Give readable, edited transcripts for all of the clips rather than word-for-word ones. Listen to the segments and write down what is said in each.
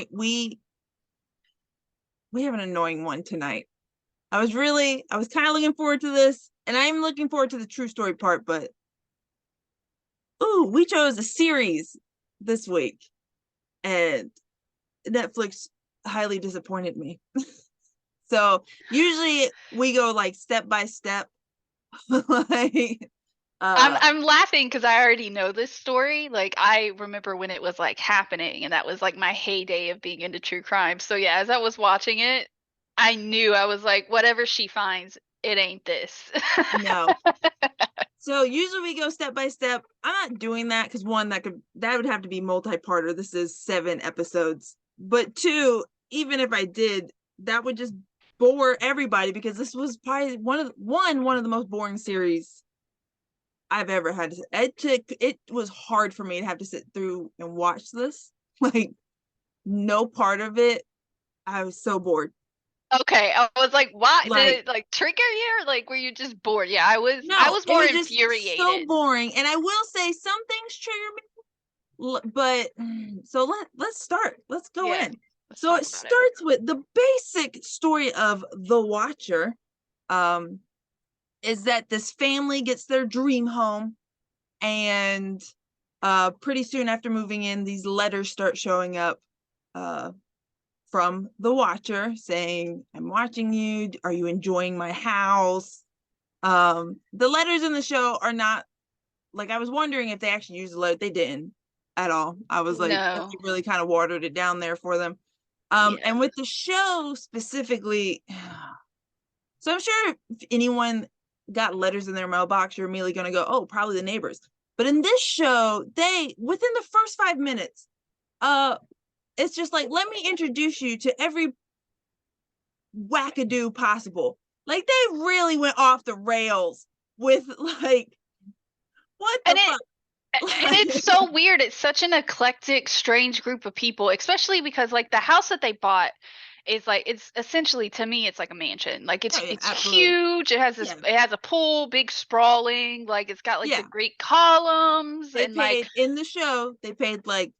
tonight we have an annoying one tonight. I was kind of looking forward to this, and I'm looking forward to the true story part, but we chose a series this week, and Netflix highly disappointed me. So usually we go like step by step. like I'm laughing because I already know this story. Like I remember when it was like happening, and that was like my heyday of being into true crime. So yeah, as I was watching it, I knew I was like, whatever she finds, it ain't this. no. So usually we go step by step. I'm not doing that because one, that would have to be multi-parter. This is 7 episodes. But two, even if I did, that would just bore everybody because this was probably one of the most boring series I've ever had. It was hard for me to have to sit through and watch this. Like no part of it. I was so bored. Okay, I was like, why did Like it like trigger you, or like were you just bored? Yeah, I no, was it more was just so infuriated. boring. And I will say some things trigger me, but so let's start. Let's go Yeah, in. let's So talk it about it. starts with the basic story of the Watcher. Um, is that this family gets their dream home, and pretty soon after moving in, these letters start showing up uh, from the Watcher saying, "I'm watching you. Are you enjoying my house?" The letters in the show are not like I was wondering if they actually used the letter. They didn't at all. I was like, they No. really kind of watered it down there for them. Yeah. And with the show specifically, so I'm sure if anyone got letters in their mailbox, you're immediately going to go, oh, probably the neighbors. But in this show, they within the first 5 minutes, uh, it's just like, let me introduce you to every wackadoo possible. Like they really went off the rails with like, what And the it fuck? and Like, it's so weird. It's such an eclectic, strange group of people, especially because like the house that they bought is like it's essentially to me it's like a mansion. Like oh yeah, it's absolutely. huge. Yeah, It has a pool, big sprawling, like it's got like the yeah. great columns They and like paid in the show. They paid like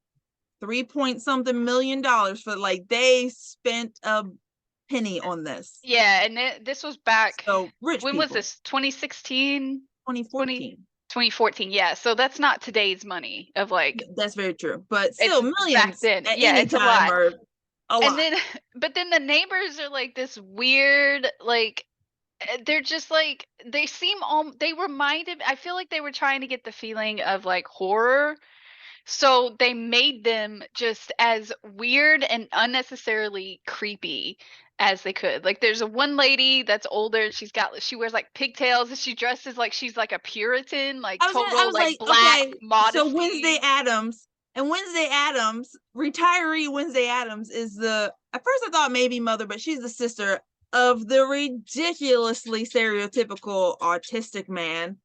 3 point something $1 million for like they spent a penny on this. yeah, and this was back, So rich when was people, this? 2016, 20 2014. 2014. Yeah, so that's not today's money of like That's very true, but it's still back millions then. at Yeah, any it's a time lot. are a And lot. then but then the neighbors are like this weird like they're just like they seem all they reminded I feel like they were trying to get the feeling of like horror, so they made them just as weird and unnecessarily creepy as they could. Like there's a one lady that's older, she wears like pigtails and she dresses like she's like a Puritan, like I total was like like, black okay, so modesty. Wednesday Adams, retiree Wednesday Adams is the at first I thought maybe mother, but she's the sister of the ridiculously stereotypical autistic man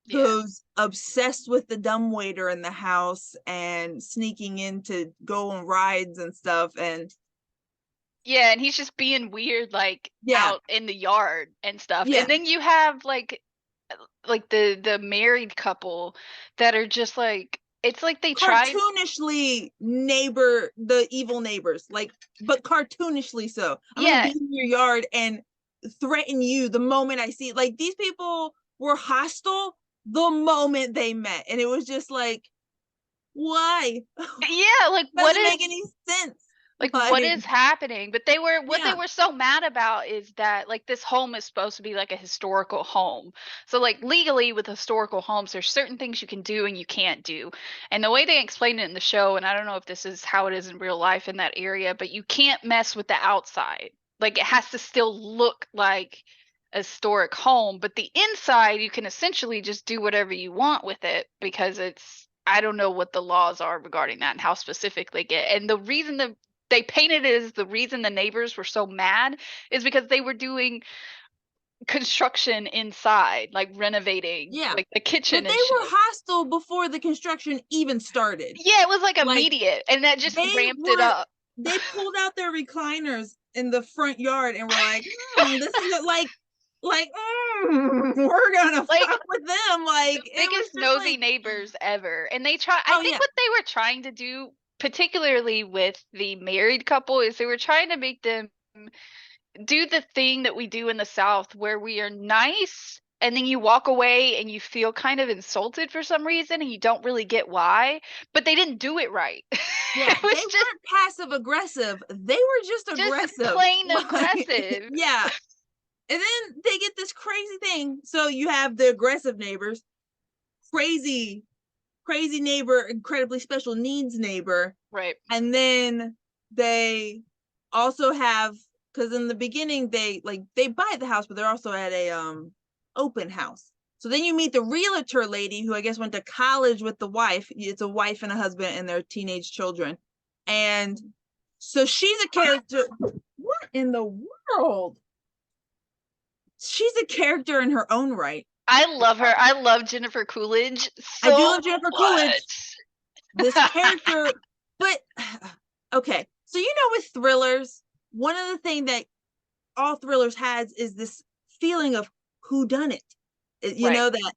Yeah. who's obsessed with the dumbwaiter in the house and sneaking in to go on rides and stuff. And Yeah, and he's just being weird like yeah, out in the yard and stuff. yeah, And then you have like the married couple that are just like it's like they tried. cartoonishly the evil neighbors, like, but cartoonishly so. I'm gonna Yeah, be in your yard and threaten you the moment I see. Like these people were hostile the moment they met, and it was just like, why? yeah, Doesn't make any sense. what Like, is happening? But they were what they yeah, were so mad about is that like this home is supposed to be like a historical home. So like legally with historical homes there's certain things you can do and you can't do. And the way they explain it in the show, and I don't know if this is how it is in real life in that area, but you can't mess with the outside. Like it has to still look like a historic home, but the inside you can essentially just do whatever you want with it because it's I don't know what the laws are regarding that and how specific they get. And the reason they painted it as the reason the neighbors were so mad is because they were doing construction inside, like renovating yeah. like the kitchen But they and were shit. hostile before the construction even started. Yeah, it was like Like immediate, and that just they ramped it were up. they pulled out their recliners in the front yard and were like, this is we're gonna Like fuck with them. the Like it was biggest just nosy like, neighbors ever. And they try I oh think yeah, what they were trying to do particularly with the married couple, is they were trying to make them do the thing that we do in the South where we are nice and then you walk away and you feel kind of insulted for some reason and you don't really get why, but they didn't do it right. Yeah, It they was weren't passive aggressive. They were just just aggressive. plain Like, aggressive. yeah. And then they get this crazy thing. So you have the aggressive neighbors, crazy, crazy neighbor, incredibly special needs neighbor. Right. And then they also have, because in the beginning they buy the house, but they're also at a open house. So then you meet the realtor lady who I guess went to college with the wife. It's a wife and a husband and their teenage children. And so she's a character. What in the world? She's a character in her own right. I love her. I love Jennifer Coolidge so I do love Jennifer Coolidge. much. This character, but okay. So you know, with thrillers, one of the things that all thrillers has is this feeling of who done it. You Right. know that,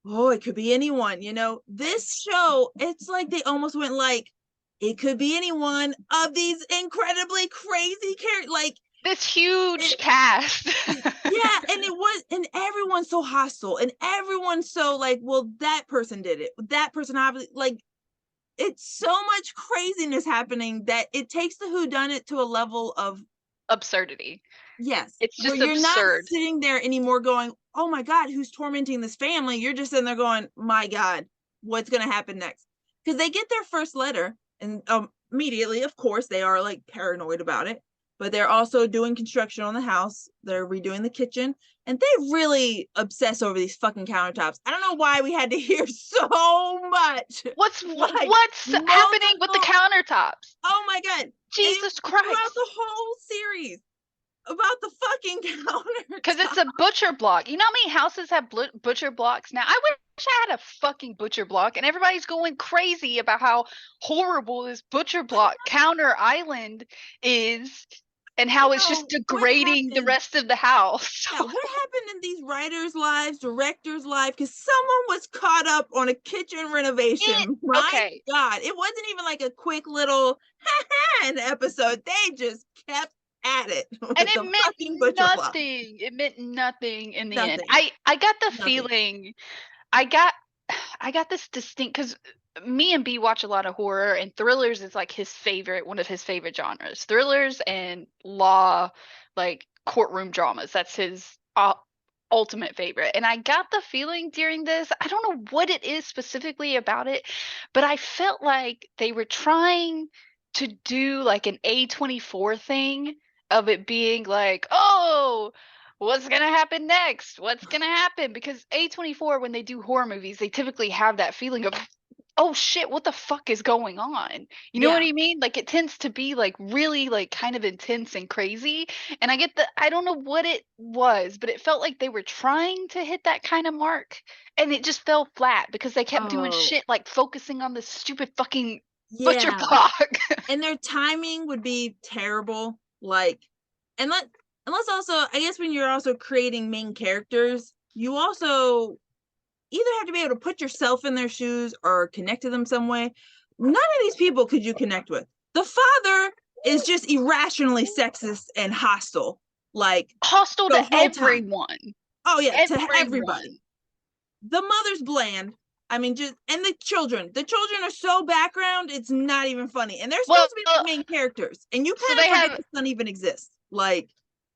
oh, it could be anyone. You know, this show, it's like they almost went like, it could be anyone of these incredibly crazy characters. Like This huge cast. yeah, and it was, and everyone's so hostile, and everyone's so like, well, that person did it. That person obviously, like, it's so much craziness happening that it takes the whodunit to a level of Absurdity. yes, It's where just you're not absurd. sitting there anymore going, oh my God, who's tormenting this family? You're just sitting there going, my God, what's going to happen next? Because they get their first letter, and immediately, of course, they are like paranoid about it, but they're also doing construction on the house. They're redoing the kitchen, and they really obsess over these fucking countertops. I don't know why we had to hear so much. What's Like, happening with the multiple- countertops? Oh my God. Jesus Throughout Christ. the whole series about the fucking countertop. Because it's a butcher block. You know how many houses have butcher blocks now? I wish I had a fucking butcher block, and everybody's going crazy about how horrible this butcher block counter island is and how it's just No, what degrading the happened- rest of the house. Yeah, what happened in these writers' lives, directors' lives? Because someone was caught up on a kitchen renovation. My okay. God, it wasn't even like a quick little an episode. They just kept at it. With And it the meant fucking butcher block. nothing. It meant nothing in the end. Nothing. I got the Nothing. feeling I got this distinct because me and B watch a lot of horror, and thrillers is like one of his favorite genres. Thrillers and law, like courtroom dramas. That's his ultimate favorite. And I got the feeling during this, I don't know what it is specifically about it, but I felt like they were trying to do like an A24 thing of it being like, oh, what's gonna happen next? What's gonna happen? Because A24, when they do horror movies, they typically have that feeling of, oh shit, what the fuck is going on? You know what Yeah. I mean? Like it tends to be like really like kind of intense and crazy. And I don't know what it was, but it felt like they were trying to hit that kind of mark, and it just fell flat because they kept doing Oh. shit like focusing on this stupid fucking butcher Yeah. block. And their timing would be terrible. Like, unless also, I guess when you're also creating main characters, you also either have to be able to put yourself in their shoes or connect to them some way. None of these people could you connect with. The father is just irrationally sexist and hostile. Like Hostile the to whole time. everyone. Oh yeah, to Everyone. everybody. The mother's bland. I mean, just, and the children are so background, it's not even funny. And they're supposed to be the main characters. And you kind of forget the son even exists. Like,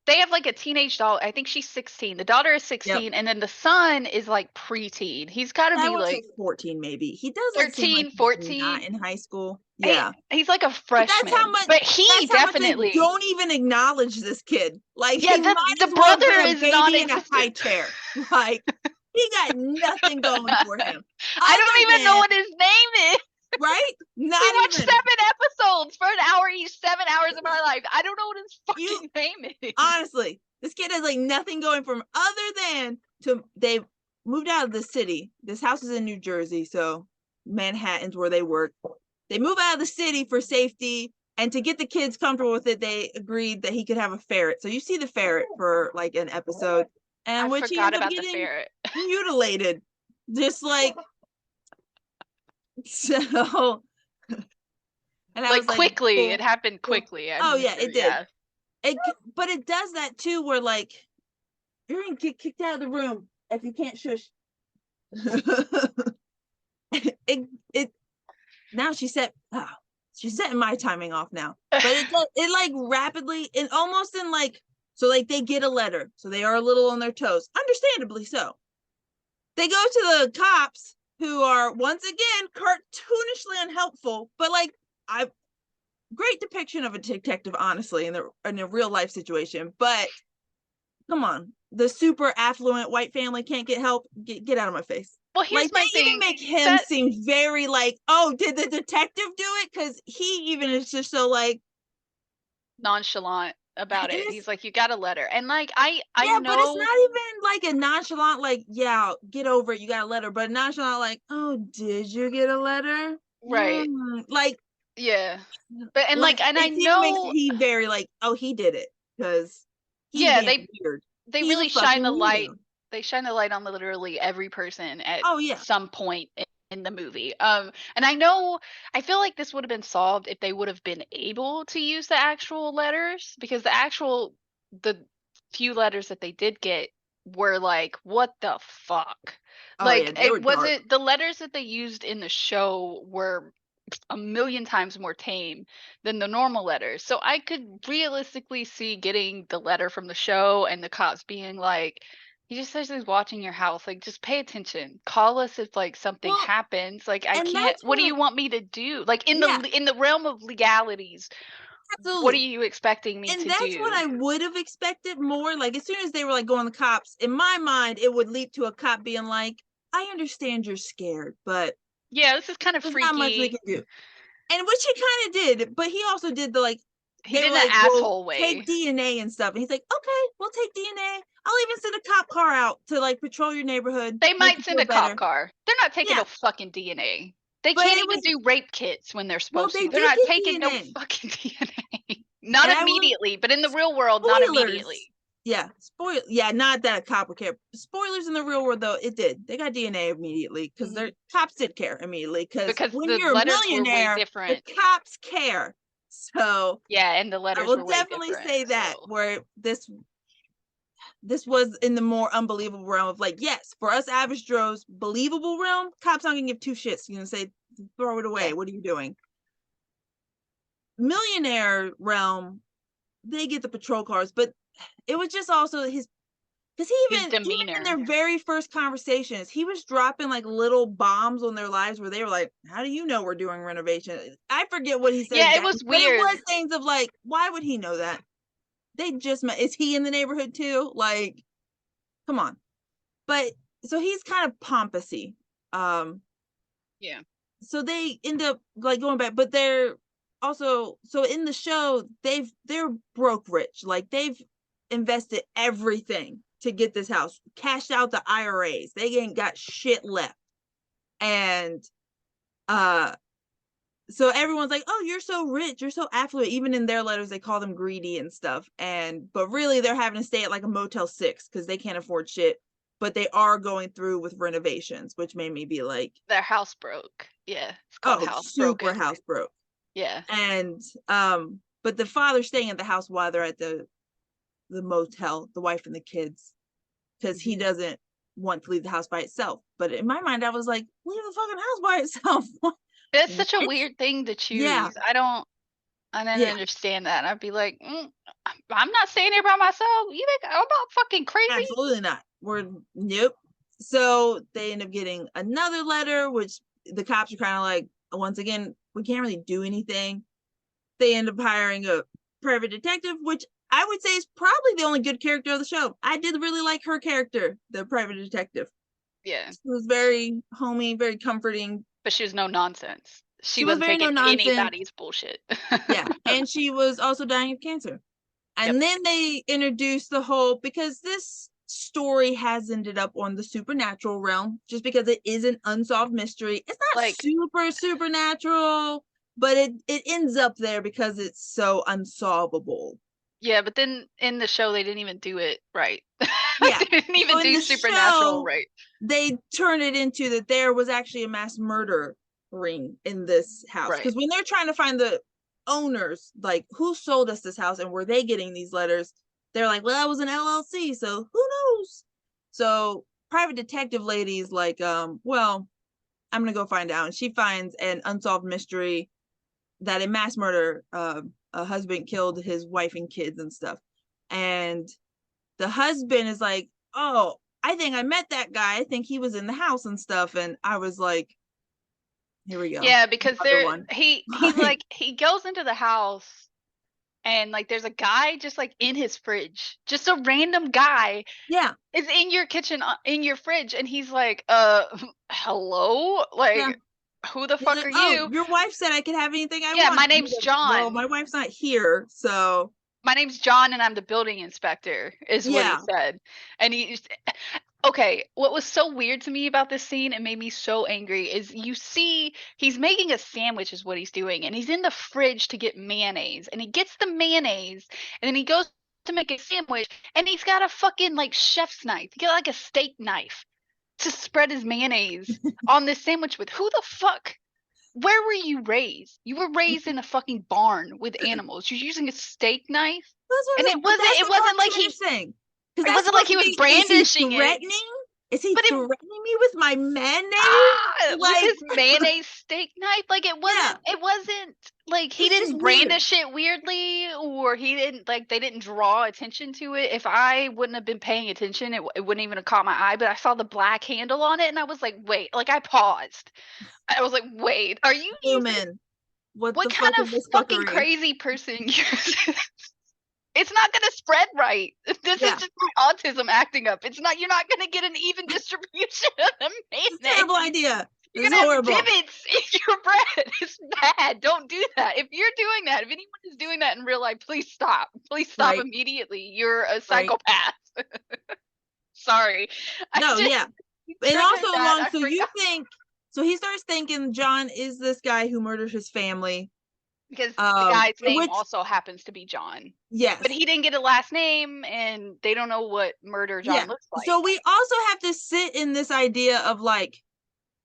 they have like a teenage daughter. I think she's 16. The daughter is 16, and then the son is like preteen. He's got to be like 14, maybe. He doesn't 13, seem like 14. not in high school. Yeah, he's like a freshman. But he definitely don't even acknowledge this kid. Like, yeah, he might the as well brother be a is baby not in a high chair. Like, he got nothing going for him. I don't even know what his name is. Right? Not we watched even. 7 episodes for an hour each, 7 hours of our life. I don't know what his fucking name is. Honestly, this kid has like nothing going for him other than they moved out of the city. This house is in New Jersey, so Manhattan's where they work. They move out of the city for safety, and to get the kids comfortable with it, they agreed that he could have a ferret. So you see the ferret for like an episode, and I which he forgot ends up about the getting ferret. And I Like was like, quickly, it cool, happened cool. quickly. I'm Oh pretty yeah, sure. it did. Yeah. But it does that too, where like you're gonna get kicked out of the room if you can't shush. It now she's setting my timing off now. But it like rapidly and almost in like, so like they get a letter, so they are a little on their toes, understandably so. They go to the cops, who are once again cartoonishly unhelpful, but like I great depiction of a detective, honestly, in a real life situation. But come on, the super affluent white family can't get help. Get out of my face. Well, here's Like my they even thing. make him That seem very like, oh, did the detective do it? Because he even is just so like, nonchalant about and it. it's He's like, "You got a letter," and like I yeah, but it's know, not even like a nonchalant like, yeah, get over it, you got a letter, but nonchalant like, oh, did you get a letter? right? Like, Yeah, but and like like, and I it even makes know, he very like, oh, he did it because he's yeah, being weird. they He's a really shine fucking the light. weirdo. They shine the light on literally every person at Oh yeah. some point in the movie. And I know, I feel like this would have been solved if they would have been able to use the actual letters, because the few letters that they did get were like, what the fuck? Oh yeah, Like, they were it dark. wasn't, the letters that they used in the show were a million times more tame than the normal letters. So I could realistically see getting the letter from the show and the cops being like, he just says he's watching your house. Like, just pay attention. Call us if like something Well, happens. Like, I and can't. that's What do what you want me to do? Like yeah, in the realm of legalities, what are absolutely. you expecting me And to that's what do? I would have expected more. Like as soon as they were like going the cops, in my mind, it would leap to a cop being like, I understand you're scared, but Yeah, this is kind of there's not much we freaky. can do. And which he kind of did, but he also did the like, He they did were in an like, well, asshole take way. DNA and stuff. And he's like, okay, we'll take DNA. I'll even send a cop car out to like patrol your neighborhood, They make might you send feel a cop better. car. They're not taking Yeah. no fucking DNA. They But can't it even was, do rape kits when they're well, supposed they to. They're did not get taking no DNA. fucking DNA. Not And I will, immediately, but in the real world, not spoilers. immediately. Yeah, spoil. Yeah, not that a cop would care. Spoilers in the real world, though, it did. They got DNA immediately because their Mhm. cops did care immediately. Because Because when the you're a letters were way millionaire, the different. cops care. So Yeah, and the I letters will were way definitely different. say that So where this was in the more unbelievable realm of like, yes, for us average Joes, believable realm, cops aren't gonna give two shits. You're gonna say, throw it yeah, away. What are you doing? Millionaire realm, they get the patrol cars, but it was just also his because he his even in demeanor. their very first conversations, he was dropping like little bombs on their lives where they were like, how do you know we're doing renovation? I forget what he said Yeah, it exactly, was but it weird. was things of like, why would he know that? They just met, is he in the neighborhood too? Like, come on. But so he's kind of pompousy. Um, Yeah. so they end up like going back, but they're also so in the show they're broke rich, like they've invested everything to get this house, cashed out the IRAs, they ain't got shit left. And uh so everyone's like, oh, you're so rich, you're so affluent. Even in their letters they call them greedy and stuff, and but really they're having to stay at like a Motel 6 because they can't afford shit, but they are going through with renovations, which made me be like, Their house broke. Yeah, it's called oh, house super broken. house broke. Yeah. And but the father's staying at the house while they're at the motel, the wife and the kids, because he Mhm. doesn't want to leave the house by itself. But in my mind I was like, leave the fucking house by itself. It's such a What? weird thing to Yeah, choose. I don't yeah, understand that. I'd be like, I'm not staying here by myself. You think I'm not fucking crazy? absolutely not. We're nope. So they end up getting another letter, which the cops are kind of like, once again, we can't really do anything. They end up hiring a private detective, which I would say is probably the only good character of the show. I did really like her character, the private detective. Yeah, She was very homey, very comforting. but she was no nonsense. She She was wasn't very no taking nonsense. anybody's bullshit. Yeah. And she was also dying of cancer. Yep. And then they introduced the whole, because this story has ended up on the supernatural realm, just because it is an unsolved mystery. It's not Like, super supernatural, but it ends up there because it's so unsolvable. yeah, but then in the show they didn't even do it right. Yeah. They didn't even So in do the supernatural show, right. they turn it into that there was actually a mass murder ring in this house. Right. Because when they're trying to find the owners, like who sold us this house and were they getting these letters, they're like, well, that was an LLC, so who knows? So private detective lady's like, well, I'm gonna go find out. And she finds an unsolved mystery that in mass murder, a husband killed his wife and kids and stuff. And the husband is like, oh, I think I met that guy. I think he was in the house and stuff. And I was like, here we go. Yeah, because Another one. he's like he goes into the house and like there's a guy just like in his fridge. Just a random guy Yeah. is in your kitchen in your fridge and he's like, hello? Like Yeah. who the He's fuck like, are oh, you? your wife said I could have anything I Yeah, want. my name's Well, John. my wife's not here, so My name's John and I'm the building inspector, is what he yeah. said. And okay, what was so weird to me about this scene and made me so angry is you see he's making a sandwich is what he's doing and he's in the fridge to get mayonnaise and he gets the mayonnaise and then he goes to make a sandwich and he's got a fucking like chef's knife. He got like a steak knife to spread his mayonnaise on this sandwich with. Who the fuck? Where were you raised? You were raised in a fucking barn with animals. You're using a steak knife? That's what And I'm saying. But that's it the wasn't like cartoon is saying. Because it that's wasn't like supposed he to was be, is he brandishing it. threatening? Is he But it threatening me with my mayonnaise? with Like, his mayonnaise steak knife, like yeah, it wasn't like he it's just didn't weird. brandish it weirdly or he didn't like they didn't draw attention to it. If I wouldn't have been paying attention, it wouldn't even have caught my eye, but I saw the black handle on it and I was like, wait, like I paused. I was like, wait, are you Zoom using in. What what the kind fuck of is this fucking fuckery? crazy person uses it's not gonna spread right. This Yeah. is just my autism acting up. It's not. You're not gonna get an even distribution of It's a mayonnaise. terrible idea. You're It's gonna have horrible. divots in your bread. It's bad. Don't do that. If you're doing that, if anyone is doing that in real life, please stop. Please stop Right. immediately. You're a Right. psychopath. Sorry. No, yeah. And triggered also that. along, I so you forgot. think, so he starts thinking John is this guy who murdered his family. Because the guy's name Which, also happens to be John. yes. But he didn't get a last name and they don't know what murder John Yeah. looks like. So we also have to sit in this idea of like,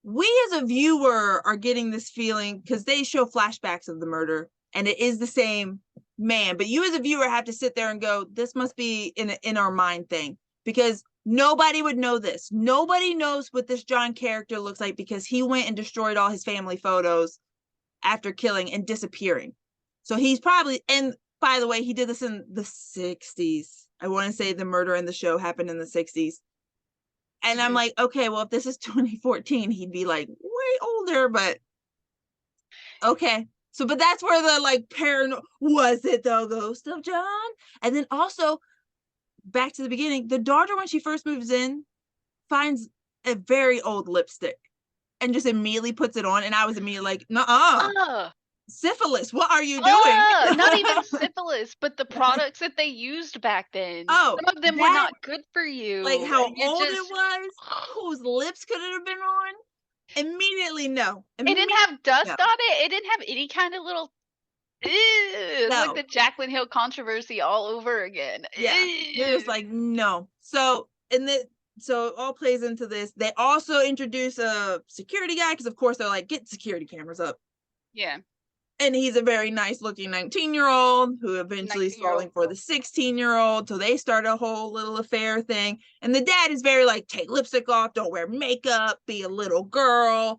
we as a viewer are getting this feeling because they show flashbacks of the murder and it is the same man, but you as a viewer have to sit there and go, this must be in our mind thing, because nobody would know this. Nobody knows what this John character looks like because he went and destroyed all his family photos after killing and disappearing. So he's probably, and by the way, he did this in the 60s. I want to say the murder in the show happened in the 60s. And I'm like, okay, well, if this is 2014, he'd be like way older, but okay. So, but that's where the like was it the ghost of John? And then also back to the beginning, the daughter, when she first moves in, finds a very old lipstick and just immediately puts it on. And I was immediately like, nuh-uh. Syphilis, what are you doing? Not even syphilis, but the products that they used back then. Oh, some of them were not good for you. Like how and old it was, whose lips could it have been on? Immediately, no. It didn't have dust on it. It didn't have any kind of little. It's like the Jaclyn Hill controversy all over again. Yeah, you're just like, no. So, so it all plays into this. They also introduce a security guy because, of course, they're like, get security cameras up. Yeah. And he's a very nice looking 19-year-old who eventually is falling for the 16-year-old. So they start a whole little affair thing. And the dad is very like, take lipstick off, don't wear makeup, be a little girl.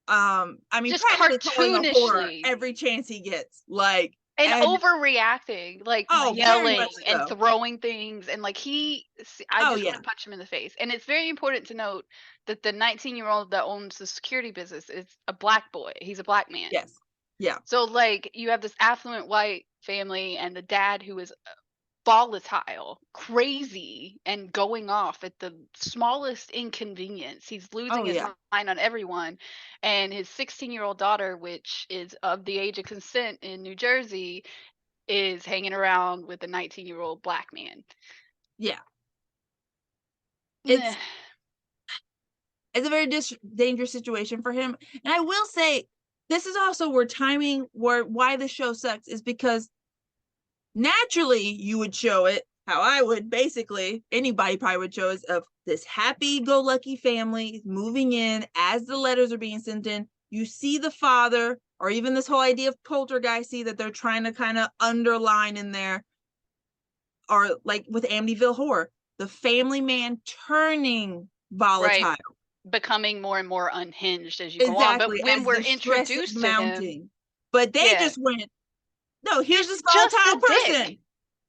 I mean, just cartoonishly every chance he gets, like, and overreacting, like yelling and throwing things, and like I just want to punch him in the face. And it's very important to note that the 19-year-old that owns the security business is a black boy. He's a black man. Yes. Yeah. So like you have this affluent white family and the dad who is volatile, crazy, and going off at the smallest inconvenience. He's losing his mind on everyone. And his 16-year-old daughter, which is of the age of consent in New Jersey, is hanging around with a 19-year-old black man. Yeah. It's a very dangerous situation for him. And I will say, this is also why the show sucks, is because naturally you would show it how I would, basically anybody probably would show us, of this happy-go-lucky family moving in as the letters are being sent in, you see the father, or even this whole idea of poltergeist that they're trying to kind of underline in there, or like with Amityville Horror, the family man turning Right. volatile. Becoming more and more unhinged as you go on. But Exactly, when as we're the stress is introduced to him, mounting. But they yeah, just went, no, here's he's this just volatile a dick. person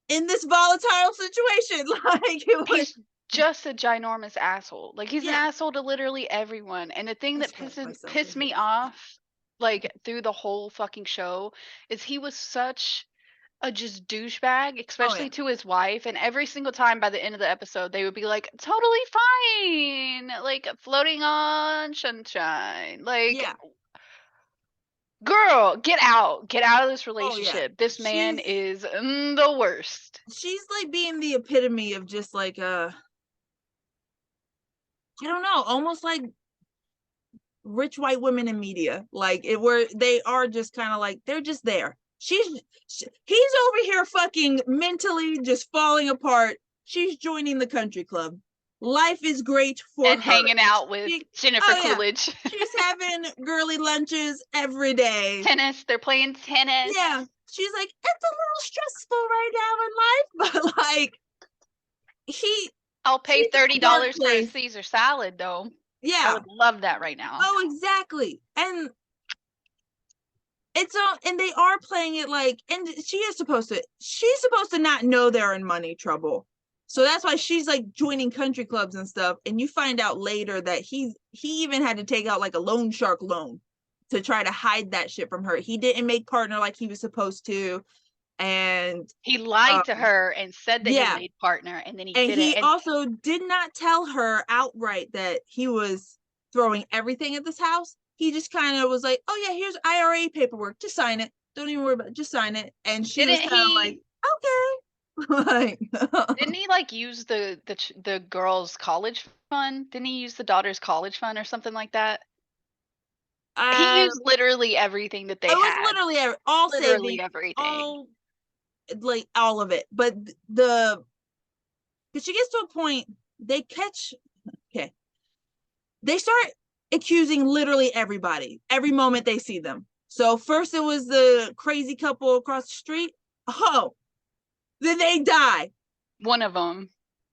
in this volatile situation. Like, it was, He's just a ginormous asshole. Like he's an yeah. asshole to literally everyone. And the thing I that slapped myself pissed with me it. off, like through the whole fucking show, is he was such a just douchebag, Oh especially yeah. to his wife. And every single time by the end of the episode, they would be like, totally fine, like floating on sunshine. Like, Yeah. girl, get out of this Oh yeah. relationship. This man She's is the worst. she's like being the epitome of just like I don't know, almost like rich white women in media, like it, where they are just kind of like they're just there. He's over here fucking mentally just falling apart. She's joining the country club. Life is great for And her. hanging out with Jennifer Oh yeah, Coolidge. she's having girly lunches every day. Tennis, they're playing tennis. Yeah, she's like, it's a little stressful right now in life, but like I'll pay she's in a dark $30 for a place. Caesar salad though. I Yeah. would love that right now. Oh, exactly. And it's and they are playing it like, and she's supposed to not know they're in money trouble. So that's why she's like joining country clubs and stuff. And you find out later that he even had to take out like a loan shark loan to try to hide that shit from her. He didn't make partner like he was supposed to. And he lied to her and said that yeah, he made partner, and then he and didn't. he And also did not tell her outright that he was throwing everything at this house. He just kind of was like, oh yeah, here's IRA paperwork, just sign it, don't even worry about it, just sign it. And she was didn't kind of like, he okay. didn't he like use the girl's college fund? Didn't he use the daughter's college fund or something like that? He uh used literally everything that it they was had. literally all Literally savings, everything. all like all of it. But the because she gets to a point, they catch, okay, they start accusing literally everybody every moment they see them. So first it was the crazy couple across the street. Oh, then they die. One of them.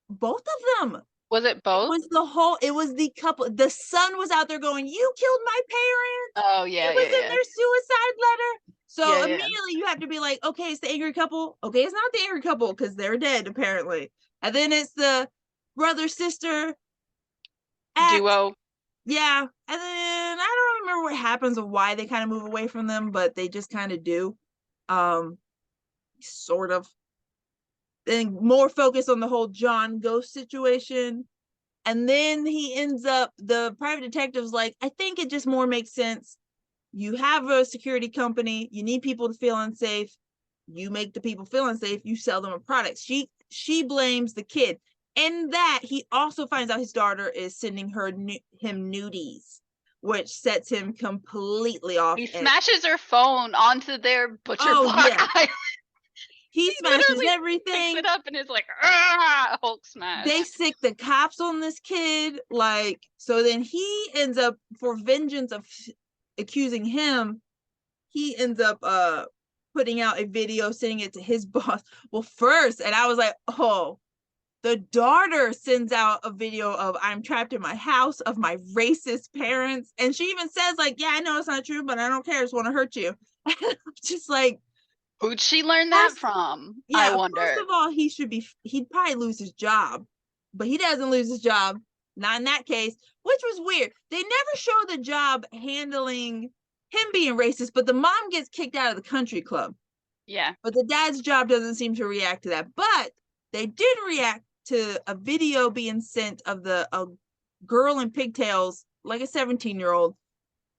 Both of them. Was it both? It was the couple. The son was out there going, you killed my parents. Oh yeah, It was yeah, in yeah. their suicide letter. So Yeah, yeah. immediately you have to be like, okay, it's the angry couple. Okay, it's not the angry couple because they're dead apparently. And then it's the brother sister at, Duo. yeah. And then I don't remember what happens or why they kind of move away from them, but they just kind of do. Sort of. Then more focus on the whole John ghost situation. And then he ends up, the private detective's like, I think it just more makes sense. You have a security company, you need people to feel unsafe. You make the people feel unsafe, you sell them a product. She blames the kid. And that he also finds out his daughter is sending him nudies, which sets him completely off. He smashes her phone onto their butcher block yeah. island. He smashes everything. Picks it up and is like, ah, Hulk smash. They sick the cops on this kid. Like, so then he ends up, for vengeance of accusing him, he ends up putting out a video, sending it to his boss. Well, first, and I was like, oh, the daughter sends out a video of, I'm trapped in my house, of my racist parents. And she even says, like, yeah, I know it's not true, but I don't care. I just want to hurt you. Just like, who'd she learn that from? yeah, I wonder. First of all, he'd probably lose his job, but he doesn't lose his job. Not in that case, which was weird. They never show the job handling him being racist, but the mom gets kicked out of the country club. Yeah. But the dad's job doesn't seem to react to that. But they did react to a video being sent of a girl in pigtails, like a 17-year-old,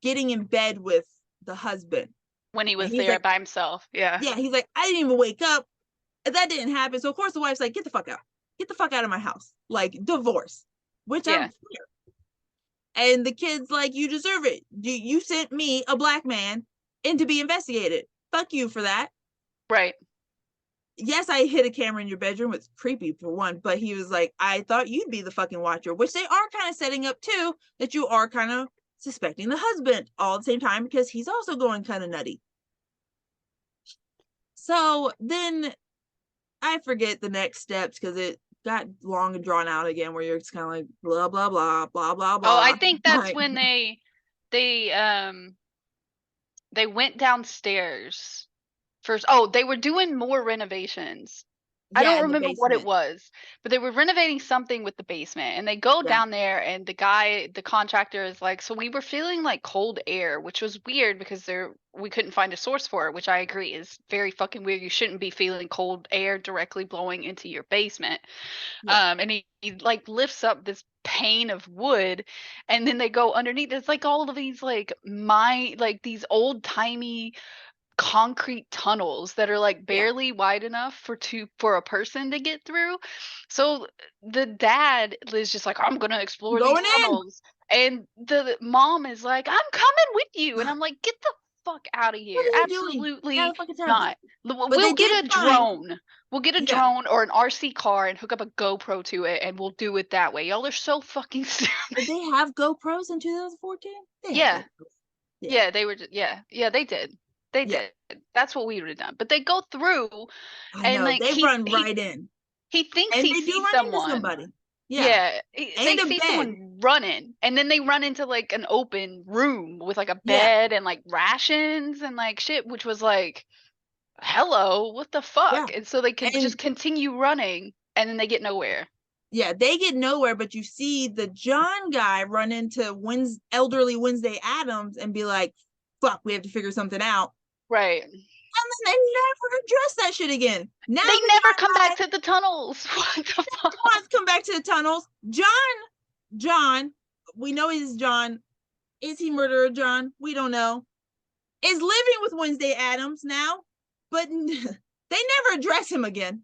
getting in bed with the husband. When he was there like, by himself. Yeah. Yeah, he's like, I didn't even wake up. That didn't happen. So of course the wife's like, get the fuck out. Get the fuck out of my house. Like, divorce. Which I'm here. And the kid's like, you deserve it. You sent me, a black man, in to be investigated. Fuck you for that. Right. Yes, I hid a camera in your bedroom. It's creepy for one, but he was like, I thought you'd be the fucking watcher, which they are kind of setting up too, that you are kind of suspecting the husband all at the same time because he's also going kind of nutty. So then I forget the next steps because it got long and drawn out again, where you're just kind of like blah blah blah blah blah Oh, I blah. think that's Like, when they they went downstairs first. Oh, they were doing more renovations. I yeah, don't in the remember what it basement. was, but they were renovating something with the basement, and they go Yeah, down there, and the contractor is like, so we were feeling like cold air, which was weird because we couldn't find a source for it, which I agree is very fucking weird. You shouldn't be feeling cold air directly blowing into your basement. yeah, And he like lifts up this pane of wood, and then they go underneath. It's like all of these like these old timey concrete tunnels that are like yeah. barely wide enough for a person to get through. So the dad is just like, I'm gonna explore these Going in. tunnels. And the mom is like, I'm coming with you. And I'm like, get the fuck out of What here. are you doing? Out Absolutely of fucking tunnels. not. But they We'll did get a find, drone. We'll get a yeah, drone or an RC car and hook up a GoPro to it, and we'll do it that way. Y'all are so fucking stupid. did they have GoPros in 2014? They had Yeah. GoPros. Yeah, Yeah, they were yeah, they did. They yeah. did. That's what we would have done. But they go through, I and know. like They run right in. he thinks And he they do sees run into someone. somebody. Yeah. Yeah, they And a see bed. someone running, and then they run into like an open room with like a Yeah. bed and like rations and like shit, which was like, hello, what the Yeah. fuck? And so they could And just continue running, and then they get nowhere. yeah, they get nowhere, but you see the John guy run into elderly Wednesday Adams and be like, fuck, we have to figure something out. Right. And then they never address that shit again. Now They the never John come guy back to the tunnels. What the fuck? wants to come back to the tunnels. John, we know he's John. Is he murderer John? We don't know. Is living with Wednesday Adams now, but they never address him again.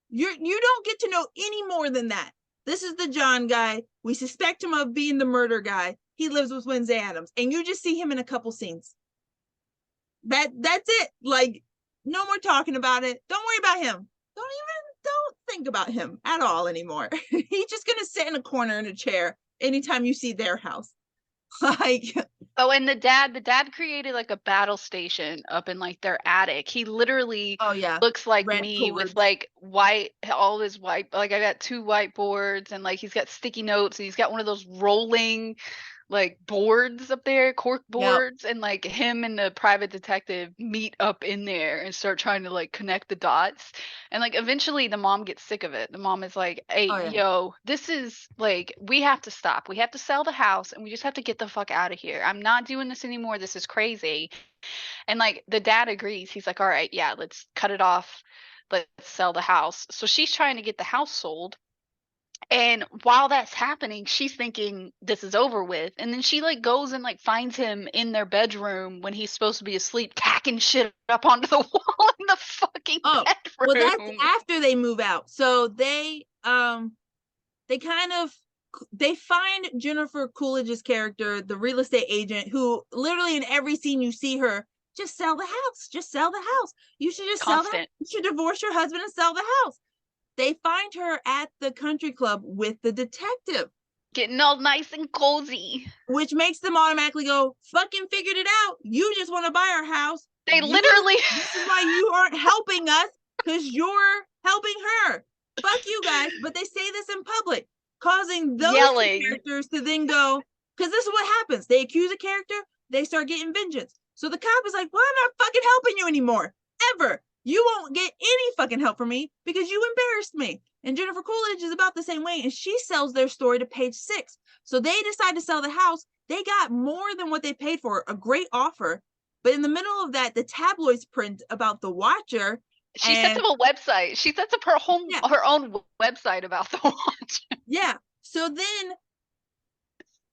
You don't get to know any more than that. This is the John guy. We suspect him of being the murder guy. He lives with Wednesday Adams, and you just see him in a couple scenes. That's it. Like, no more talking about it. Don't worry about him. Don't think about him at all anymore. He's just gonna sit in a corner in a chair anytime you see their house. Like, Oh, and the dad created like a battle station up in like their attic. He literally oh yeah, looks like red me with cords. like all his white, like I got two whiteboards, and like he's got sticky notes, and he's got one of those rolling like boards up there, cork Yep. boards, and like him and the private detective meet up in there and start trying to like connect the dots. And like eventually the mom gets sick of it. The mom is like, "Hey, Oh yeah. yo, this is like we have to stop. We have to sell the house and we just have to get the fuck out of here. I'm not doing this anymore. This is crazy." And like the dad agrees. He's like, "All right, yeah, let's cut it off. Let's sell the house." So she's trying to get the house sold, and while that's happening, she's thinking this is over with. And then she like goes and like finds him in their bedroom when he's supposed to be asleep, tacking shit up onto the wall in the fucking Oh, well, that's bedroom. after they move out. So they kind of they find Jennifer Coolidge's character, the real estate agent, who literally in every scene you see her, just sell the house, just sell the house. You should just sell the house. Constant. You should divorce your husband and sell the house. They find her at the country club with the detective, Getting all nice and cozy. which makes them automatically go, fucking figured it out. You just want to buy our house. They literally This is why you aren't helping us, because you're helping her. Fuck you guys. But they say this in public, causing those two yelling. characters to then go, because this is what happens. They accuse a character, they start getting vengeance. So the cop is like, well, I'm not fucking helping you anymore. Ever. You won't get any fucking help from me because you embarrassed me. And Jennifer Coolidge is about the same way, and she sells their story to Page Six. So they decide to sell the house. They got more than what they paid for, a great offer. But in the middle of that, the tabloids print about the Watcher. She sets And up a website. She sets up her yeah, own website about the watch. yeah. So then,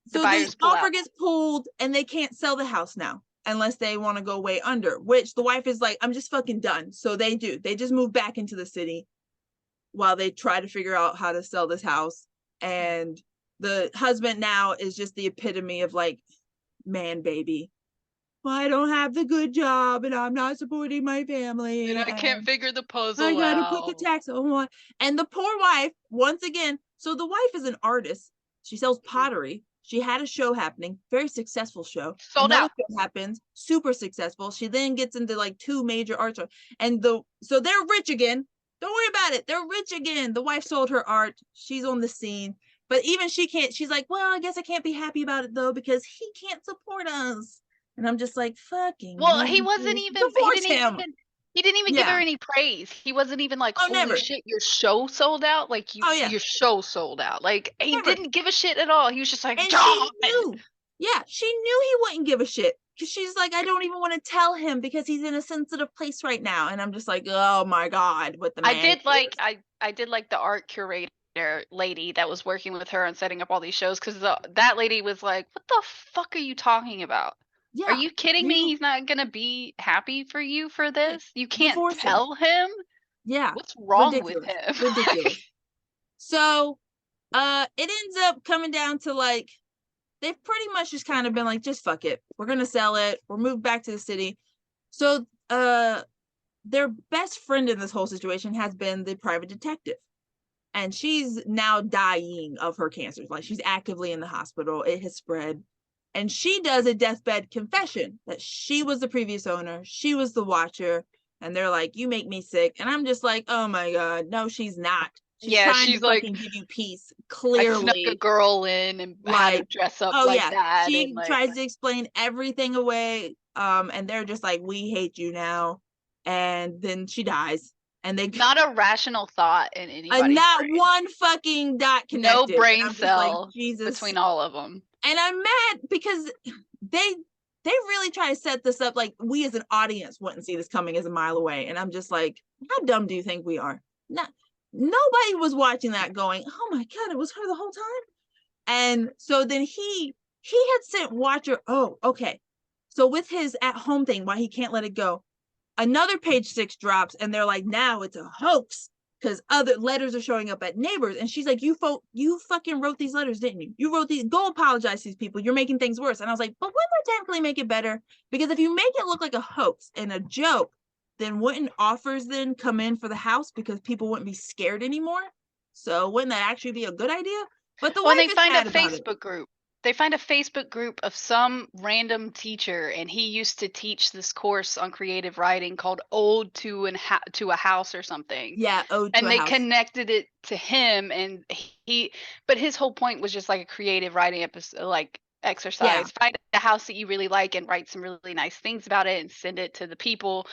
The so the buyers pull offer out. gets pulled, and they can't sell the house now unless they want to go way under. Which the wife is like, I'm just fucking done. So they do. They just move back into the city while they try to figure out how to sell this house. And the husband now is just the epitome of like, man baby. Well, I don't have the good job and I'm not supporting my family. And I can't And figure the I puzzle gotta put the out. tax on. And the poor wife, once again, so the wife is an artist. She sells pottery. She had a show happening, very successful show. Sold Another out. show happens, super successful. She then gets into like 2 major art shows, and so they're rich again. Don't worry about it. They're rich again. The wife sold her art. She's on the scene. But even she can't, she's like, well, I guess I can't be happy about it though, because he can't support us. And I'm just like, fucking Well, he wasn't losers. even Divorce him. he didn't even give her Yeah. any praise. He wasn't even like, Oh, "Holy never. shit, your show sold out." Like Oh, yeah. your show sold out. Like he Never. didn't give a shit at all. He was just like, And "John." she knew. Yeah, she knew he wouldn't give a shit. Because she's like, I don't even want to tell him because he's in a sensitive place right now. And I'm just like, oh my God, what the man I did like the art curator lady that was working with her and setting up all these shows, because that lady was like, "What the fuck are you talking about? Are Yeah. you kidding me? He's not gonna be happy for you for this. You can't Divorce him. tell him. Yeah. What's wrong Ridiculous. with him?" Ridiculous. So it ends up coming down to like, they've pretty much just kind of been like, just fuck it. We're gonna sell it. We're moved back to the city. So their best friend in this whole situation has been the private detective. And she's now dying of her cancer. Like, she's actively in the hospital. It has spread. And she does a deathbed confession that she was the previous owner. She was the watcher. And they're like, you make me sick. And I'm just like, oh my God, no, she's not. She's Yeah, trying she's to like, fucking give you peace. I snuck a Clearly. girl in and had her Like, dress up oh like yeah. that. She And like, tries to explain everything away. And they're just like, we hate you now. And then she dies. And they not a rational thought in anybody's not brain. one fucking dot No connected. brain And I'm just like, cell Jesus. between all of them. And I'm mad because they really try to set this up like we as an audience wouldn't see this coming as a mile away. And I'm just like, how dumb do you think we are? Nobody was watching that going, oh my God, it was her the whole time. And so then he had sent Watcher, oh, okay. So with his at home thing, why he can't let it go, another Page Six drops, and they're like, now it's a hoax because other letters are showing up at neighbors. And she's like, you fucking wrote these letters, didn't you? You wrote these. Go apologize to these people. You're making things worse. And I was like, but wouldn't that technically make it better? Because if you make it look like a hoax and a joke, then wouldn't offers then come in for the house because people wouldn't be scared anymore? So wouldn't that actually be a good idea? But the Well, wife they is find a mad about it. Facebook group. They find a Facebook group of some random teacher, and he used to teach this course on creative writing called "Ode to a House" or something. Yeah, ode to And a they house. connected it to him, and but his whole point was just like a creative writing episode, like exercise. Yeah. Find a house that you really like and write some really nice things about it and send it to the people.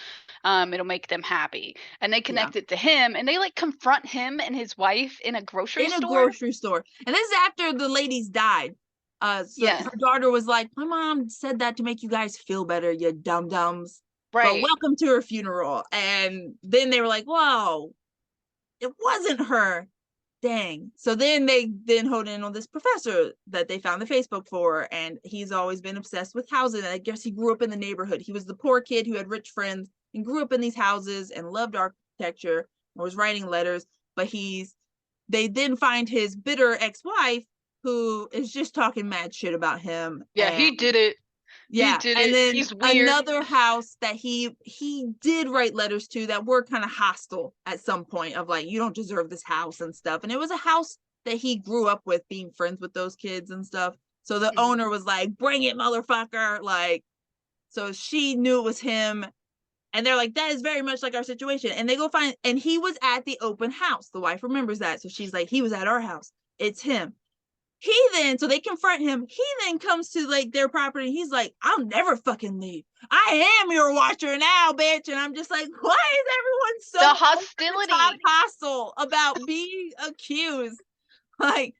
It'll make them happy. And they connect it to him, and they like confront him and his wife in a grocery store. In a grocery store. And this is after the ladies died. So Yeah. her daughter was like, my mom said that to make you guys feel better, you dum-dums. Right. But welcome to her funeral. And then they were like, whoa, it wasn't her. Dang. So then they honed in on this professor that they found the Facebook for, and he's always been obsessed with housing. And I guess he grew up in the neighborhood. He was the poor kid who had rich friends and grew up in these houses and loved architecture and was writing letters. But they then find his bitter ex-wife who is just talking mad shit about him. Yeah, he did it. Yeah, he did and it. then He's weird. Another house that he did write letters to that were kind of hostile at some point of like, you don't deserve this house and stuff. And it was a house that he grew up with, being friends with those kids and stuff. So the owner was like, bring it, motherfucker. Like, so she knew it was him. And they're like, that is very much like our situation. And they go find, and he was at the open house. The wife remembers that. So she's like, he was at our house. It's him. So they confront him. He then comes to like their property. He's like, I'll never fucking leave. I am your watcher now, bitch. And I'm just like, why is everyone so the hostility hostile about being accused? Like,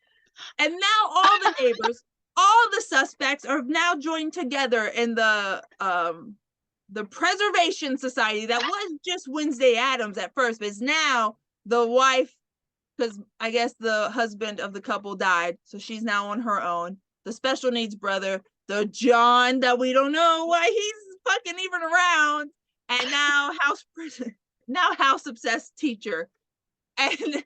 and now all the neighbors, all the suspects are now joined together in the Preservation Society that was just Wednesday Addams at first, but it's now the wife, because I guess the husband of the couple died, so she's now on her own. The special needs brother, the John that we don't know why he's fucking even around, and now house obsessed teacher, and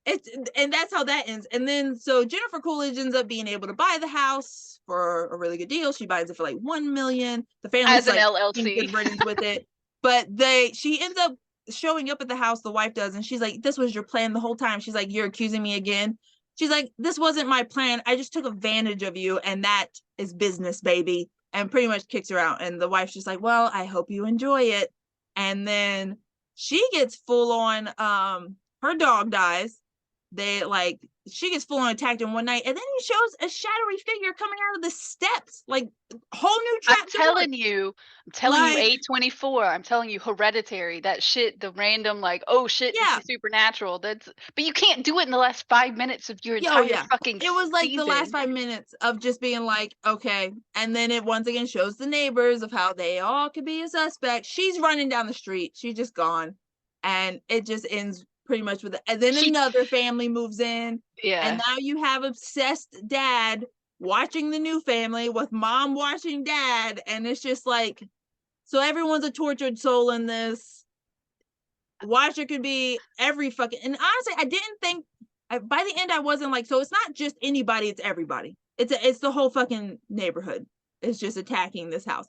that's how that ends. And then so Jennifer Coolidge ends up being able to buy the house for a really good deal. She buys it for like $1 million. The family's as an like LLC. good riddance with it, but she ends up showing up at the house, the wife does, and she's like, this was your plan the whole time. She's like, you're accusing me again. she's like, this wasn't my plan. I just took advantage of you, and that is business, baby. And pretty much kicks her out. And the wife's just like, well, I hope you enjoy it. And then she gets full on, her dog dies. They like, she gets full on attacked in one night, and then he shows a shadowy figure coming out of the steps, like whole new I'm trap door. telling you, Like, A24. I'm telling you, Hereditary. That shit, the random like, oh shit, this yeah. is supernatural. But you can't do it in the last 5 minutes of your Oh entire yeah. fucking It was like the last season. 5 minutes of just being like, okay. And then it once again shows the neighbors of how they all could be a suspect. She's running down the street. She's just gone. And it just ends pretty much with it. And then She, another family moves in. And yeah. now you have obsessed dad watching the new family with mom watching dad. And it's just like, so everyone's a tortured soul in this. Watcher could be every fucking, and honestly, I didn't think, by the end I wasn't like, so it's not just anybody, it's everybody. It's the whole fucking neighborhood is just attacking this house.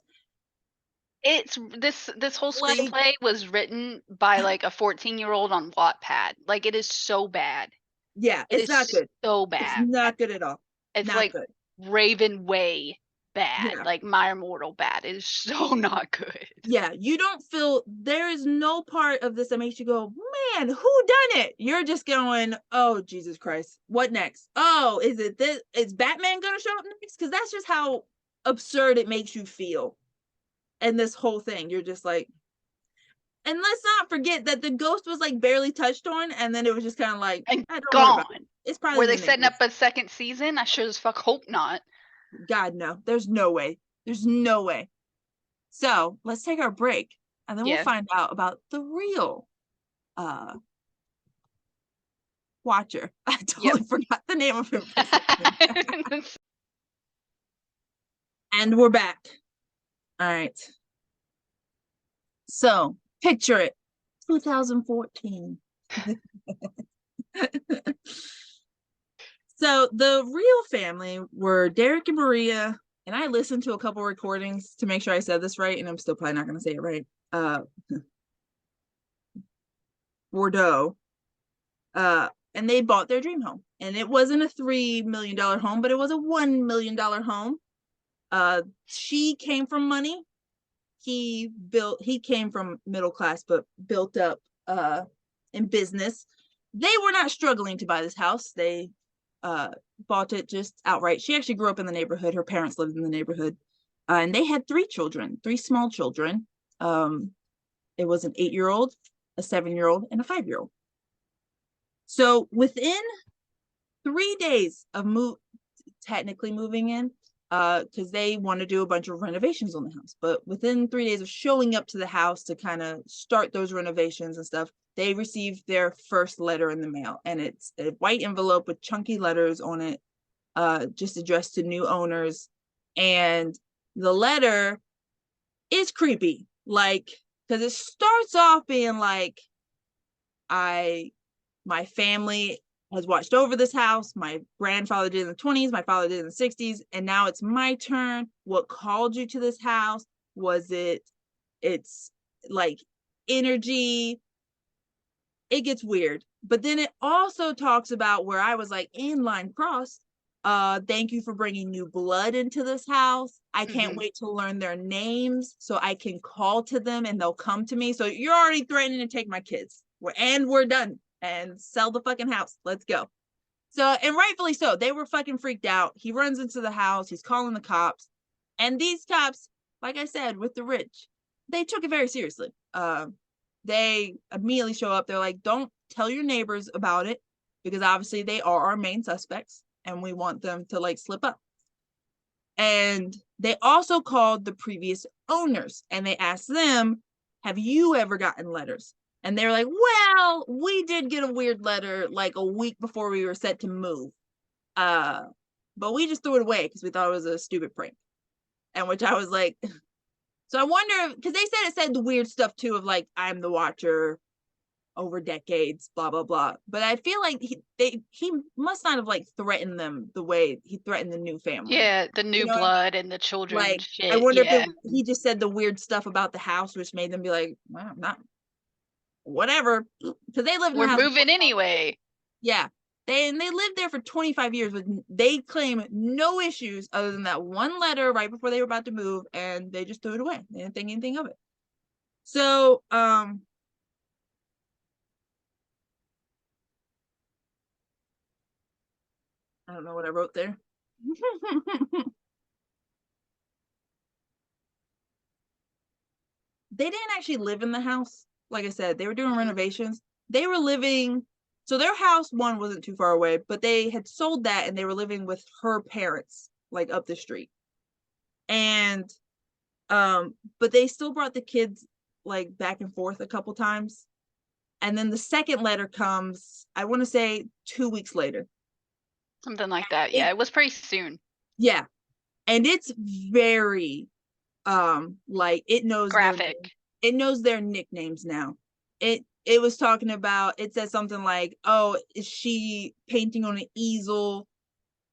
It's this whole Like, screenplay was written by like a 14-year-old on Wattpad. Like it is so bad. yeah, It it's not is good. so It's bad. not good at all. It's Not like good. Raven Way bad. Yeah. Like My Immortal bad. It is so not good. Yeah, you don't feel, there is no part of this that makes you go, man, who done it? You're just going, oh Jesus Christ, what next? Oh, is it this? Is Batman gonna show up next? Because that's just how absurd it makes you feel. And this whole thing, you're just like, and let's not forget that the ghost was like barely touched on, and then it was just kind of like, And don't worry about it. gone. It's probably Were the they setting neighbors. up a second season? I sure as fuck hope not. God, no, there's no way. There's no way. So let's take our break, and then we'll Yeah. find out about the real uh Watcher. I totally forgot the name of him. And we're back. All right. So picture it, 2014. So the real family were Derek and Maria, and I listened to a couple recordings to make sure I said this right, and I'm still probably not going to say it right. Bordeaux. And they bought their dream home, and it wasn't a $3 million home, but it was a $1 million home. She came from money. He came from middle class, but built up in business. They were not struggling to buy this house. They bought it just outright. She actually grew up in the neighborhood. Her parents lived in the neighborhood. And they had three small children. It was an 8-year-old, a 7-year-old, and a 5-year-old. So within 3 days of technically moving in, because they want to do a bunch of renovations on the house, but within 3 days of showing up to the house to kind of start those renovations and stuff, they received their first letter in the mail, and it's a white envelope with chunky letters on it, just addressed to new owners. And the letter is creepy, like, because it starts off being like, my family has watched over this house. My grandfather did in the 20s, my father did in the 60s, and now it's my turn. What called you to this house? Was it's like energy? It gets weird. But then it also talks about where I was like, in line crossed. Thank you for bringing new blood into this house. I can't wait to learn their names so I can call to them and they'll come to me. So you're already threatening to take my kids. We're done and sell the fucking house. Let's go. So, and rightfully so, they were fucking freaked out. He runs into the house. He's calling the cops. And these cops, like I said, with the rich, they took it very seriously. They immediately show up. They're like, don't tell your neighbors about it, because obviously they are our main suspects and we want them to like slip up. And they also called the previous owners and they asked them, have you ever gotten letters? And they're like, well, we did get a weird letter like a week before we were set to move. But we just threw it away because we thought it was a stupid prank. And which I was like, so I wonder, because it said the weird stuff too of like, I'm the Watcher over decades, blah, blah, blah. But I feel like he must not have like threatened them the way he threatened the new family. Yeah, the new blood and the children like, shit. I wonder yeah. if he just said the weird stuff about the house, which made them be like, well, I'm not, whatever. Because they lived in We're the house. moving anyway. Yeah. They lived there for 25 years, but they claim no issues other than that one letter right before they were about to move, and they just threw it away. They didn't think anything of it. So, I don't know what I wrote there. They didn't actually live in the house. Like I said, they were doing renovations. They were living, so their house, one, wasn't too far away, but they had sold that and they were living with her parents, like up the street. And but they still brought the kids like back and forth a couple times. And then the second letter comes, I want to say 2 weeks later. Something like that. Yeah, it was pretty soon. Yeah. And it's very like it knows graphic. It knows their nicknames now. It was talking about, it said something like, oh, is she painting on an easel?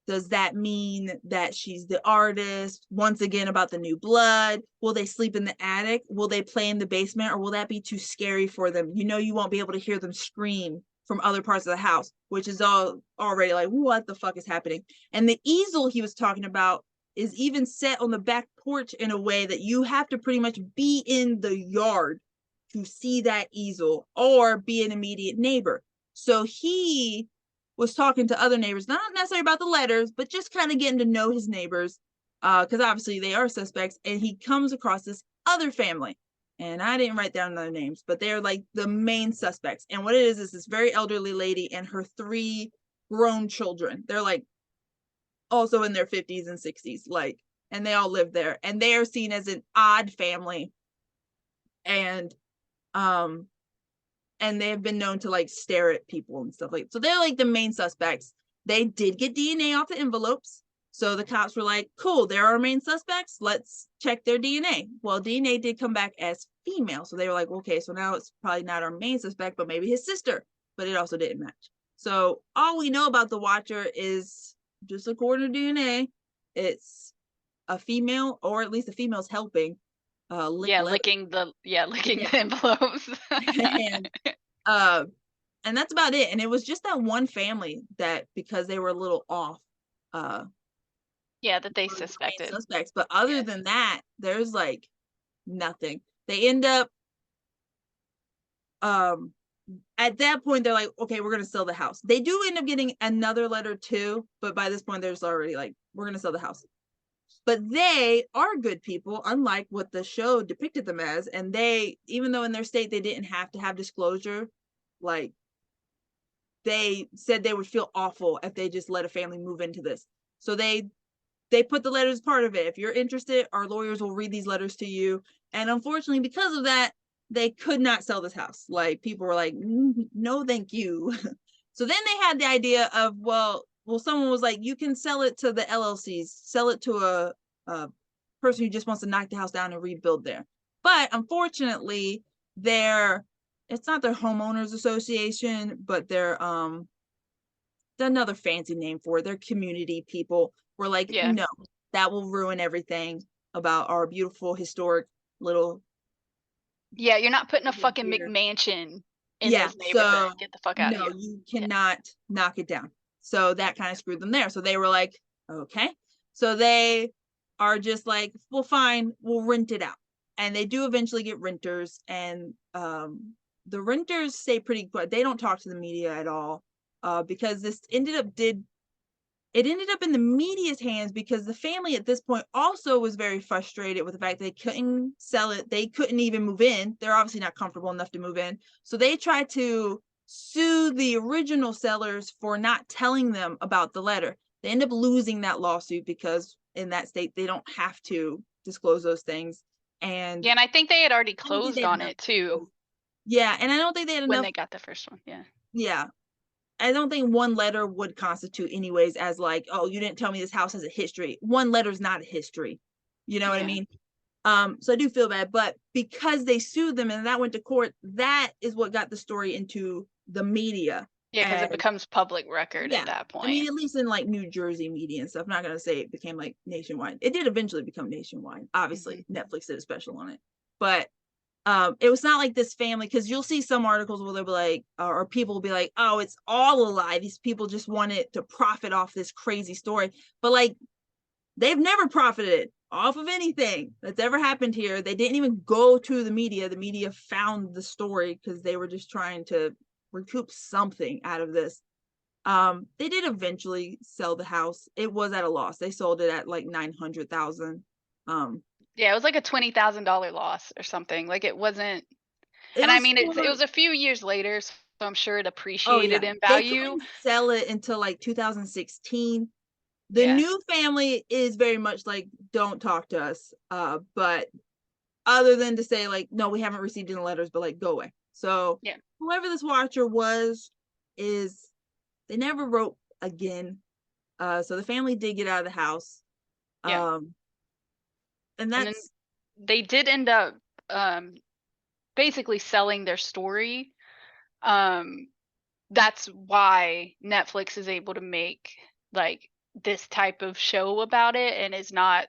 Does that mean that she's the artist? Once again, about the new blood. Will they sleep in the attic? Will they play in the basement? Or will that be too scary for them? You know, you won't be able to hear them scream from other parts of the house, which is all already like, what the fuck is happening? And the easel he was talking about is even set on the back porch in a way that you have to pretty much be in the yard to see that easel or be an immediate neighbor. So he was talking to other neighbors, not necessarily about the letters, but just kind of getting to know his neighbors, because obviously they are suspects. And he comes across this other family, and I didn't write down their names, but they're like the main suspects. And what it is this very elderly lady and her 3 grown children. They're like also in their 50s and 60s, like, and they all live there, and they are seen as an odd family. And they have been known to like stare at people and stuff like, so they're like the main suspects. They did get DNA off the envelopes, so the cops were like, cool, they're our main suspects, let's check their DNA. Well, DNA did come back as female, so they were like, okay, so now it's probably not our main suspect, but maybe his sister, but it also didn't match. So all we know about the Watcher is, just according to DNA, it's a female, or at least the female's helping licking the envelopes. and and that's about it. And it was just that one family that, because they were a little off, that they suspected. Suspects, but other than that, there's like nothing. They end up at that point they're like, okay, we're gonna sell the house. They do end up getting another letter too, but by this point there's already like, we're gonna sell the house. But they are good people, unlike what the show depicted them as. And they, even though in their state they didn't have to have disclosure, like they said they would feel awful if they just let a family move into this. So they put the letters part of it. If you're interested, our lawyers will read these letters to you. And unfortunately, because of that, they could not sell this house. Like, people were like, no, thank you. So then they had the idea of, well, someone was like, you can sell it to the LLCs, sell it to a person who just wants to knock the house down and rebuild there. But unfortunately, it's not their homeowners association, but they're another fancy name for it. They're community people. Were like, no, that will ruin everything about our beautiful historic little. Yeah, you're not putting a fucking McMansion in this neighborhood. So get the fuck out of here. No, you cannot knock it down. So that kind of screwed them there. So they were like, okay. So they are just like, well, fine, we'll rent it out. And they do eventually get renters, and the renters stay pretty quiet. They don't talk to the media at all, because this ended up in the media's hands, because the family at this point also was very frustrated with the fact they couldn't sell it. They couldn't even move in. They're obviously not comfortable enough to move in. So they tried to sue the original sellers for not telling them about the letter. They end up losing that lawsuit because in that state, they don't have to disclose those things. And I think they had already closed on it too. Yeah, and I don't think they had enough when they got the first one. Yeah. I don't think one letter would constitute anyways as like, oh, you didn't tell me this house has a history. One letter's not a history. You know what I mean? So I do feel bad, but because they sued them and that went to court, that is what got the story into the media. Yeah, because it becomes public record at that point. I mean, at least in like New Jersey media and stuff. I'm not gonna say it became like nationwide. It did eventually become nationwide. Obviously, Netflix did a special on it. But It was not like this family, because you'll see some articles where they'll be like, or people will be like, oh, it's all a lie, these people just wanted to profit off this crazy story. But like, they've never profited off of anything that's ever happened here. They didn't even go to the media found the story because they were just trying to recoup something out of this. They did eventually sell the house. It was at a loss. They sold it at like 900,000. Yeah, it was like a $20,000 loss or something. Like, it wasn't, It and I was mean, it for, was a few years later, so I'm sure it oh appreciated yeah, in they value. couldn't sell it until like 2016. The Yeah. new family is very much like, don't talk to us. But other than to say like, no, we haven't received any letters, but like, go away. So Yeah. whoever this watcher was, is, they never wrote again. So the family did get out of the house. Yeah. And And then that's, they did end up um basically selling their story. Um that's why Netflix is able to make like this type of show about it and is not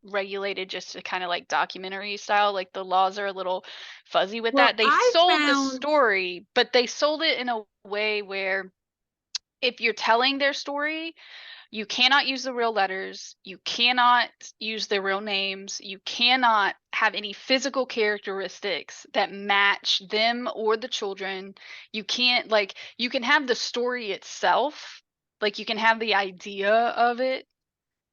regulated just to kind of like documentary style. Like, the laws are a little fuzzy with well, that. They I sold the found, story, but they sold it in a way where if you're telling their story, you cannot use the real letters, you cannot use their real names, you cannot have any physical characteristics that match them or the children. You can't, like, you can have the story itself, like, you can have the idea of it,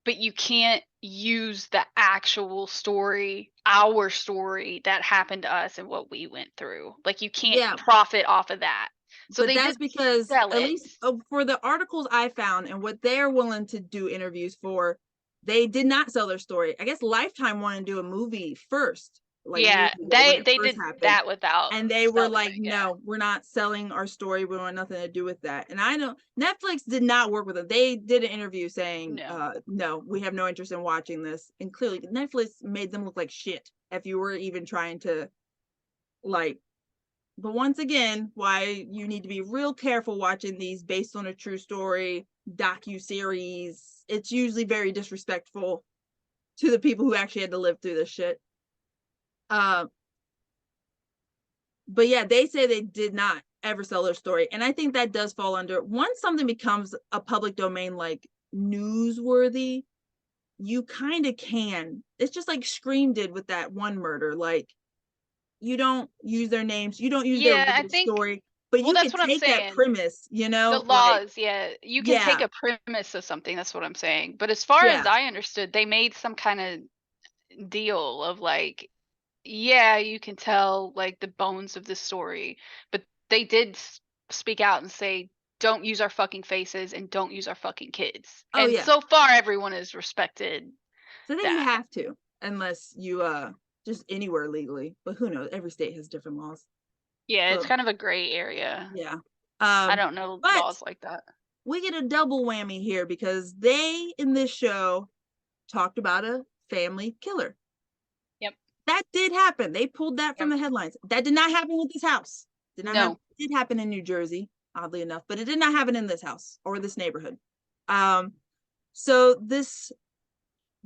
but you can't use the actual story, our story that happened to us and what we went through. Like, you can't yeah, profit off of that. So but they that's did because, sell at it. least for the articles I found and what they're willing to do interviews for, they did not sell their story. I guess Lifetime wanted to do a movie first, like years Yeah, ago when they it they first did happened. that without And they were selling like, it, yeah. no, we're not selling our story, we want nothing to do with that. And I know Netflix did not work with them. They did an interview saying, No. no, we have no interest in watching this. And clearly Netflix made them look like shit if you were even trying to, like, but once again, why you need to be real careful watching these based on a true story docu-series. It's usually very disrespectful to the people who actually had to live through this shit. But yeah, they say they did not ever sell their story. And I think that does fall under, once something becomes a public domain, like newsworthy, you kind of can. It's just like Scream did with that one murder. Like, you don't use their names, you don't use their Yeah, I real think, story, but well, you that's could what I'm take that saying. premise, The like, laws, yeah, you can take yeah, a premise of something, that's what I'm saying. But as far as yeah. I understood, they made some kind of deal of like, yeah, you can tell like the bones of the story, but they did speak out and say, don't use our fucking faces and don't use our fucking kids. Oh And yeah. so far, everyone has respected So I think you that. have to, unless you just anywhere legally, but who knows? Every state has different laws. Yeah, it's So kind of a gray area. yeah. I Um, don't know but laws like that. we get a double whammy here because they in this show talked about a family killer. Yep. That did happen. They pulled that from Yep. the headlines. That did not happen with this house. Did not happen. No. It did happen in New Jersey, oddly enough, but it did not happen in this house or this neighborhood. Um, so this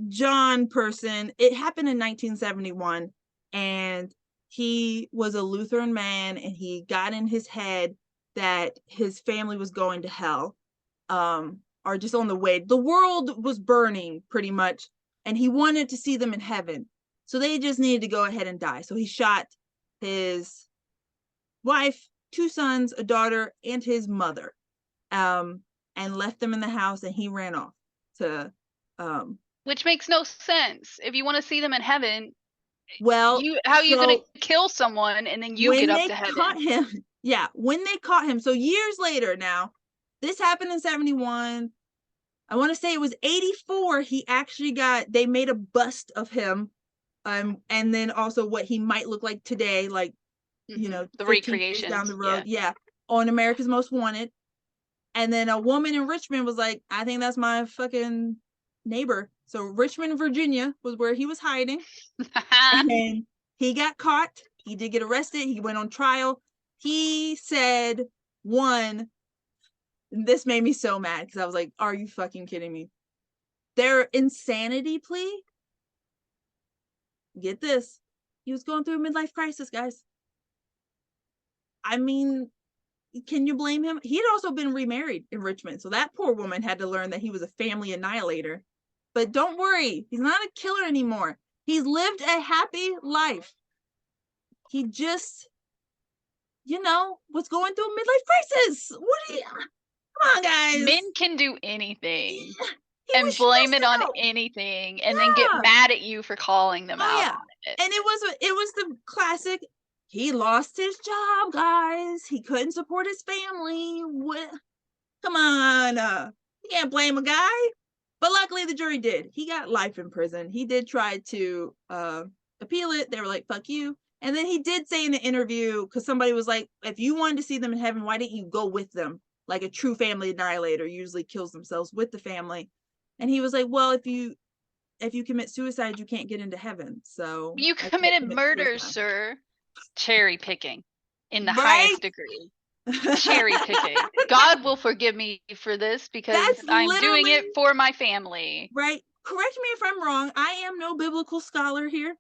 John person, it happened in 1971, and he was a Lutheran man, and he got in his head that his family was going to hell, or just on the way. The world was burning pretty much, and he wanted to see them in heaven. So they just needed to go ahead and die. So he shot his wife, two sons, a daughter, and his mother, and left them in the house, and he ran off to, um, Which makes no sense. If you want to see them in heaven, well, you how are you going so to kill someone and then you get when up they to caught heaven? him, yeah, when they caught him, so years later now, this happened in 71. I want to say it was 84. He actually they made a bust of him. And then also what he might look like today, like, The 15 years down recreations, the yeah. road. Yeah. On America's Most Wanted. And then a woman in Richmond was like, I think that's my fucking neighbor. So Richmond, Virginia was where he was hiding. And he got caught. He did get arrested. He went on trial. He said, one, this made me so mad because I was like, are you fucking kidding me? Their insanity plea, get this, He was going through a midlife crisis, guys. I mean, can you blame him? He had also been remarried in Richmond, so that poor woman had to learn that he was a family annihilator. But don't worry, he's not a killer anymore. He's lived a happy life. He just, was going through a midlife crisis. What do you? Come on, guys. Men can do anything He and was blame it stressed on out. anything and then get Yeah. mad at you for calling them Oh out yeah. on it. And it was the classic. He lost his job, guys. He couldn't support his family. What? Come on. You can't blame a guy. But luckily the jury did. He got life in prison. He did try to appeal it. They were like, fuck you. And then he did say in the interview, because somebody was like, if you wanted to see them in heaven, why didn't you go with them? Like a true family annihilator usually kills themselves with the family. And he was like, well, if you commit suicide, you can't get into heaven. So You I can't committed commit murder, suicide. sir. Cherry picking in the Right? highest degree. Cherry picking. God will forgive me for this because That's I'm doing literally it for my family. right. Correct me if I'm wrong. I am no biblical scholar here,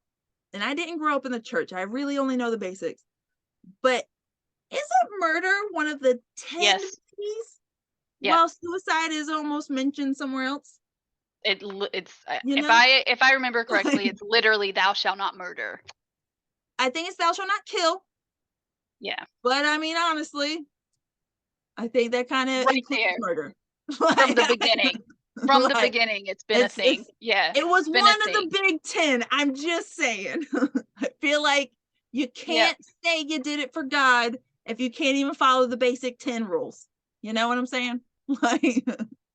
and I didn't grow up in the church. I really only know the basics. But isn't murder one of the 10 Yes. keys? Yeah. While suicide is almost mentioned somewhere else. It's You if know? I remember correctly, it's literally thou shalt not murder. I think it's thou shalt not kill. Yeah. But I mean, honestly, I think that kind of Right includes there. murder. From the beginning. From the beginning, it's been a thing. Yeah. It was It's been one a of the thing. big 10. I'm just saying. I feel like you Yep. can't say you did it for God if you can't even follow the basic 10 rules. You know what I'm saying? Like,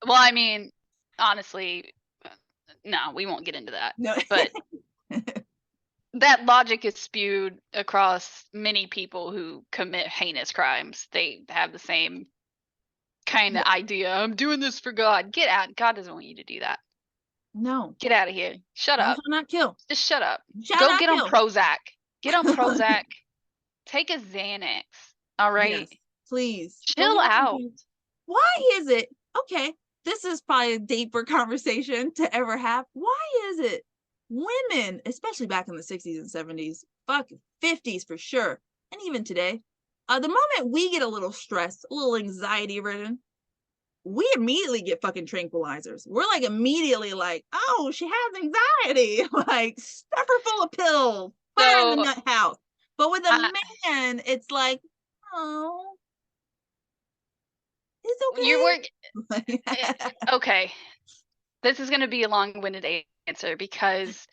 Well, I mean, honestly, no, we won't get into that. no. But that logic is spewed across many people who commit heinous crimes. They have the same kind of idea. I'm doing this for God. Get out. God doesn't want you to do that. No. Get out of here. Shut Thou up. shalt not kill. Just shut up. Shall Go not get on kill. Prozac. Get on Prozac. Take a Xanax. All right. Yes, please. Chill out. Why is it? Okay, this is probably a deeper conversation to ever have. Why is it women, especially back in the 60s and 70s, fuck 50s for sure, and even today, the moment we get a little stressed, a little anxiety ridden, we immediately get fucking tranquilizers. We're like immediately like, oh, she has anxiety. Like, stuff her full of pills, put her in the nut house. But with a man, it's like, oh, it's okay. You're working. Okay. This is going to be a long-winded answer because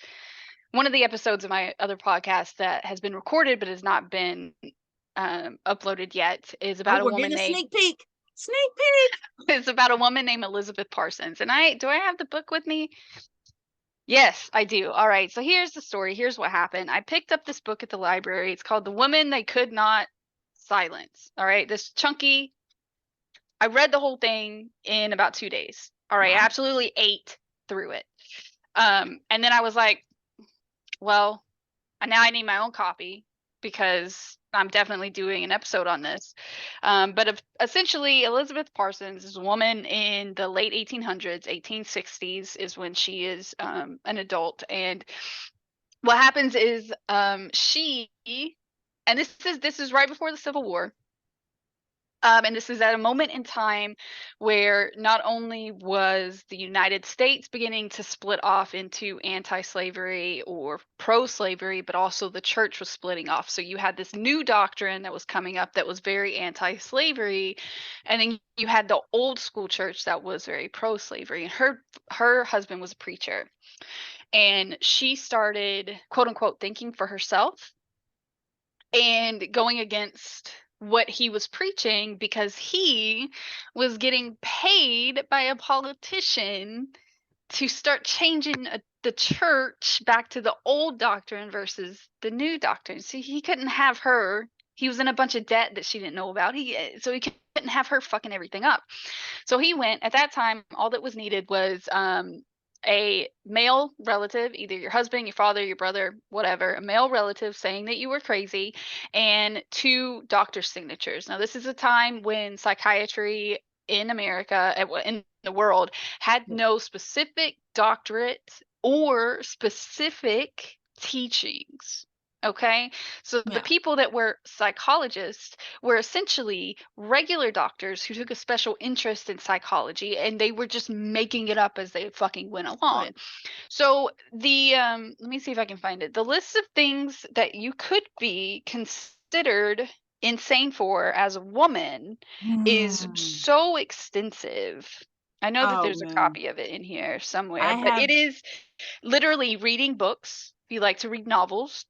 one of the episodes of my other podcast that has been recorded but has not been uploaded yet is about a we're woman getting a named sneak peek. Sneak peek. it's about a woman named Elizabeth Parsons. And do I have the book with me? Yes, I do. All right. So here's the story. Here's what happened. I picked up this book at the library. It's called The Woman They Could Not Silence. All right. This chunky. I read the whole thing in about 2 days. All right. Wow. I absolutely ate through it. And then I was like, well, now I need my own copy because I'm definitely doing an episode on this. But essentially, Elizabeth Parsons is a woman in the late 1800s, 1860s is when she is an adult. And what happens is she, and this is right before the Civil War. And this is at a moment in time where not only was the United States beginning to split off into anti-slavery or pro-slavery, but also the church was splitting off. So you had this new doctrine that was coming up that was very anti-slavery, and then you had the old school church that was very pro-slavery. And her husband was a preacher, and she started, quote unquote, thinking for herself and going against what he was preaching because he was getting paid by a politician to start changing the church back to the old doctrine versus the new doctrine. See, he couldn't have her. He was in a bunch of debt that she didn't know about. So he couldn't have her fucking everything up. So he went. At that time, all that was needed was a male relative, either your husband, your father, your brother, whatever, a male relative saying that you were crazy, and 2 doctor signatures. Now, this is a time when psychiatry in America, in the world, had no specific doctorate or specific teachings. Okay. So the Yeah. people that were psychologists were essentially regular doctors who took a special interest in psychology and they were just making it up as they fucking went along. Right. So the let me see if I can find it. The list of things that you could be considered insane for as a woman is Mm. so extensive. I know that Oh there's a man. copy of it in here somewhere, I but have it is literally reading books. If you like to read novels,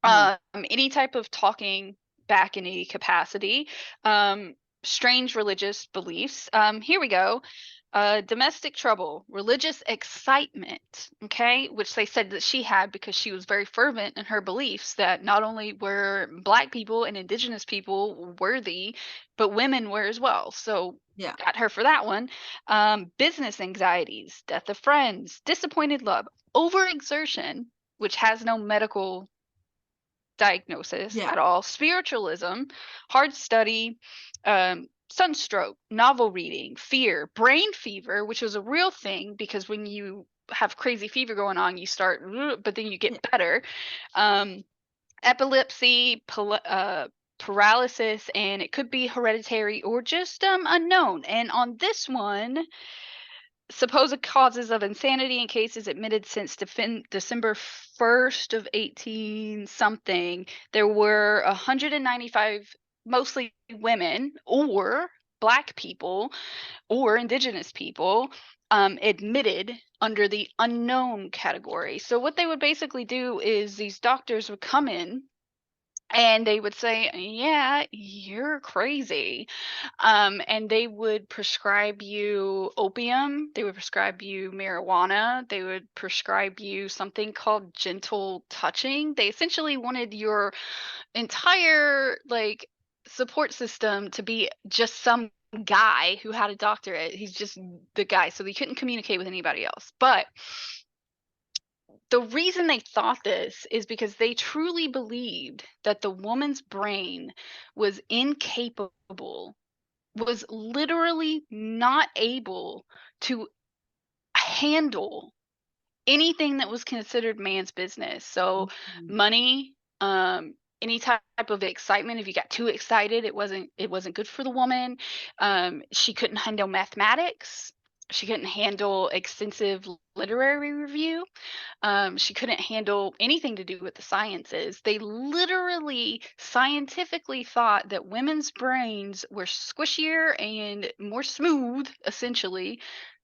mm, any type of talking back in any capacity, um, strange religious beliefs. Here we go. Domestic trouble, religious excitement, okay, which they said that she had because she was very fervent in her beliefs that not only were Black people and Indigenous people worthy, but women were as well. So, yeah. got her for that one. Business anxieties, death of friends, disappointed love, overexertion, which has no medical diagnosis Yeah. at all, spiritualism, hard study, sunstroke, novel reading, fear, brain fever, which was a real thing because when you have crazy fever going on, you start, but then you Yeah. get better. Um, Epilepsy, paralysis, and it could be hereditary or just unknown. And on this one, supposed causes of insanity in cases admitted since December 1st of 18 something, there were 195 mostly women or Black people or Indigenous people admitted under the unknown category. So what they would basically do is these doctors would come in and they would say, "Yeah, you're crazy." And they would prescribe you opium, they would prescribe you marijuana, they would prescribe you something called gentle touching. They essentially wanted your entire like support system to be just some guy who had a doctorate. He's just the guy, so they couldn't communicate with anybody else. But the reason they thought this is because they truly believed that the woman's brain was incapable, was literally not able to handle anything that was considered man's business. So Mm. money, any type of excitement. If you got too excited, it wasn't good for the woman. She couldn't handle mathematics. She couldn't handle extensive literary review. She couldn't handle anything to do with the sciences. They literally scientifically thought that women's brains were squishier and more smooth, essentially,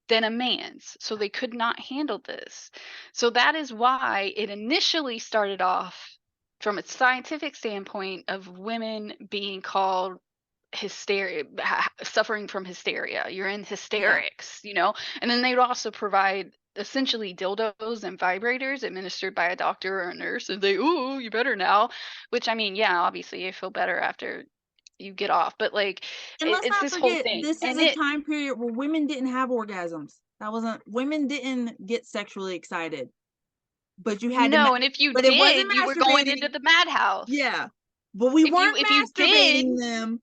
than a man's. So they could not handle this. So that is why it initially started off from a scientific standpoint of women being called hysteria, suffering from hysteria. You're in Yeah. hysterics. And then they would also provide essentially dildos and vibrators administered by a doctor or a nurse and they, "Ooh, you better now," which I mean, yeah, obviously you feel better after you get off, but like And let's it's not this whole forget, thing. this is And a it time period where women didn't have orgasms. That wasn't women didn't get sexually excited, but you had to No, and if you but it wasn't did, you were going into masturbating. the madhouse. Yeah. But we weren't If you did, masturbating them.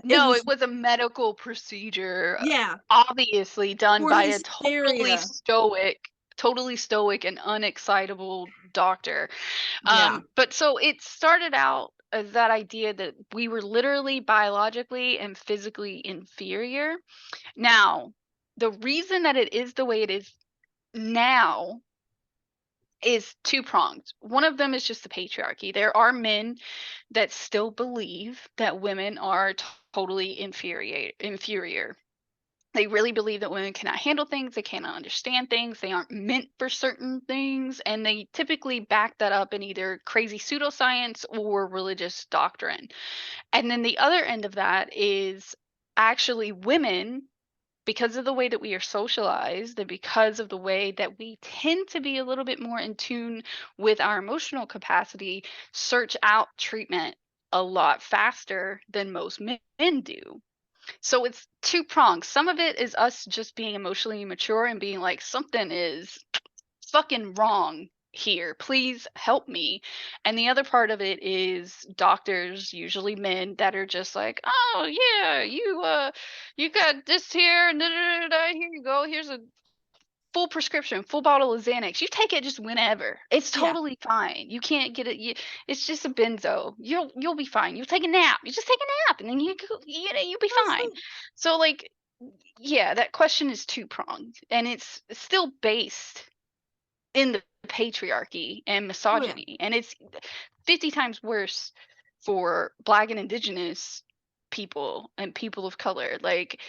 It no, was it was a medical procedure, yeah, obviously done for by a totally hysteria. stoic and unexcitable doctor. Yeah. But so it started out as that idea that we were literally biologically and physically inferior. Now, the reason that it is the way it is now is two pronged. One of them is just the patriarchy. There are men that still believe that women are totally inferior. They really believe that women cannot handle things, they cannot understand things, they aren't meant for certain things, and they typically back that up in either crazy pseudoscience or religious doctrine. And then the other end of that is actually women, because of the way that we are socialized and because of the way that we tend to be a little bit more in tune with our emotional capacity, search out treatment a lot faster than most men do. So it's two prongs. Some of it is us just being emotionally mature and being like, something is fucking wrong here. Please help me. And the other part of it is doctors, usually men, that are just like, "Oh yeah, you got this here and da, da, da, da, here you go. Here's a full prescription, full bottle of Xanax. You take it just whenever. It's Yeah. totally fine. You can't get it. It's just a benzo. You'll be fine. You'll take a nap. You just take a nap, and then you'll be That's fine. it. So like, yeah, that question is two pronged, and it's still based in the patriarchy and Oh yeah. misogyny, and it's 50 times worse for Black and Indigenous people and people of color. Like,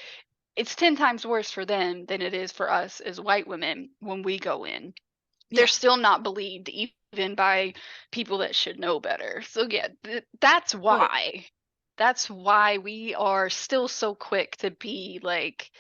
it's 10 times worse for them than it is for us as white women when we go in. They're Yeah. still not believed even by people that should know better. So yeah, that's Oh yeah. why. That's why we are still so quick to be like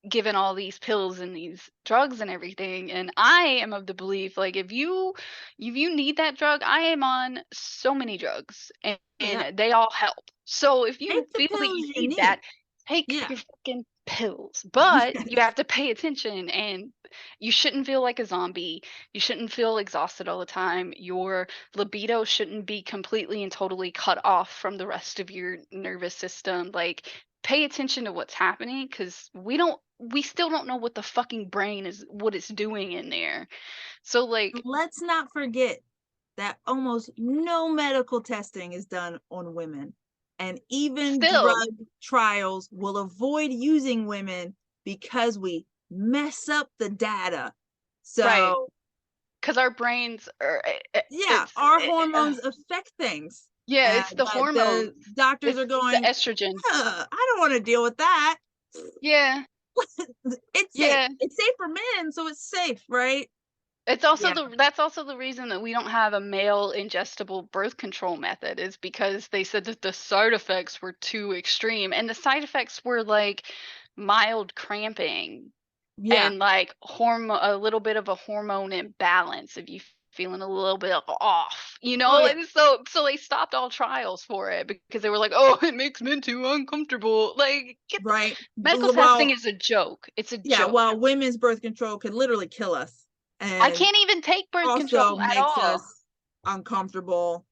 given all these pills and these drugs and everything. And I am of the belief, like, if you need that drug, I am on so many drugs, and, Oh yeah. they all help. So if you Take the feel that pills you you need need. that, take Yeah. your fucking pills. But you Yes. have to pay attention, and you shouldn't feel like a zombie. You shouldn't feel exhausted all the time. Your libido shouldn't be completely and totally cut off from the rest of your nervous system. Like, pay attention to what's happening, because we still don't know what the fucking brain is, what it's doing in there. So like, Let's not forget that almost no medical testing is done on women. And even still, drug trials will avoid using women because we mess up the data. right, So, because our brains are yeah, our hormones affect things. yeah, And it's the that the hormones, doctors it's are the going, estrogen. I don't want to deal with that. Yeah, It's safe. yeah. It's safe for men, so it's safe, right? It's also Yeah. that's also the reason that we don't have a male ingestible birth control method, is because they said that the side effects were too extreme, and the side effects were like mild cramping Yeah. and like a little bit of a hormone imbalance if you feeling a little bit off, Oh yeah. and so they stopped all trials for it because they were like, oh, it makes men too uncomfortable. Like, Right. medical testing Well, is a joke. It's a yeah, joke. well, women's birth control could literally kill us I and can't even take birth control also at makes all. us uncomfortable.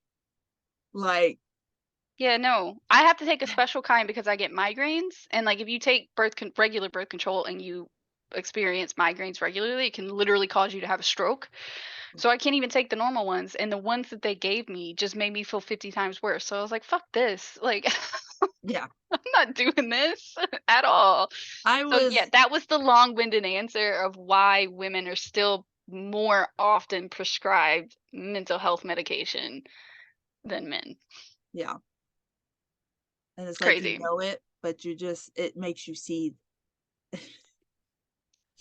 Like, Yeah, no. I have to take a special kind because I get migraines, and like if you take regular birth control and you experience migraines regularly, it can literally cause you to have a stroke. So I can't even take the normal ones, and the ones that they gave me just made me feel 50 times worse. So I was like, fuck this. Like, yeah, I'm not doing this at all. I So yeah, was, that was the long-winded answer of why women are still more often prescribed mental health medication than men. yeah. And it's like, you Crazy. know it, but it makes you seethe.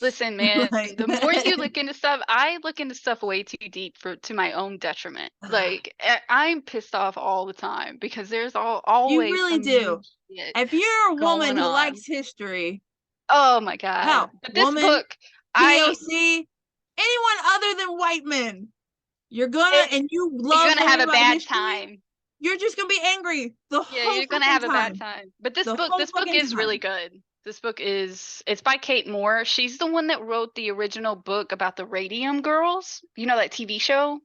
Listen, man, Like, the more you look into stuff, I look into stuff way too deep for to my own detriment. Like, I'm pissed off all the time because there's you always really some new do. shit If you're a woman going who on. likes history, Oh my god. hell, But this woman, book, I POC, anyone other than white men, you're gonna, it, and you you're love gonna have learning a about bad history, time. you're just gonna be angry the Yeah, whole you're gonna fucking have a bad time. time. But this The book, whole this book fucking is really time. good. This book is it's by Kate Moore. She's the one that wrote the original book about the Radium Girls. You know that TV show?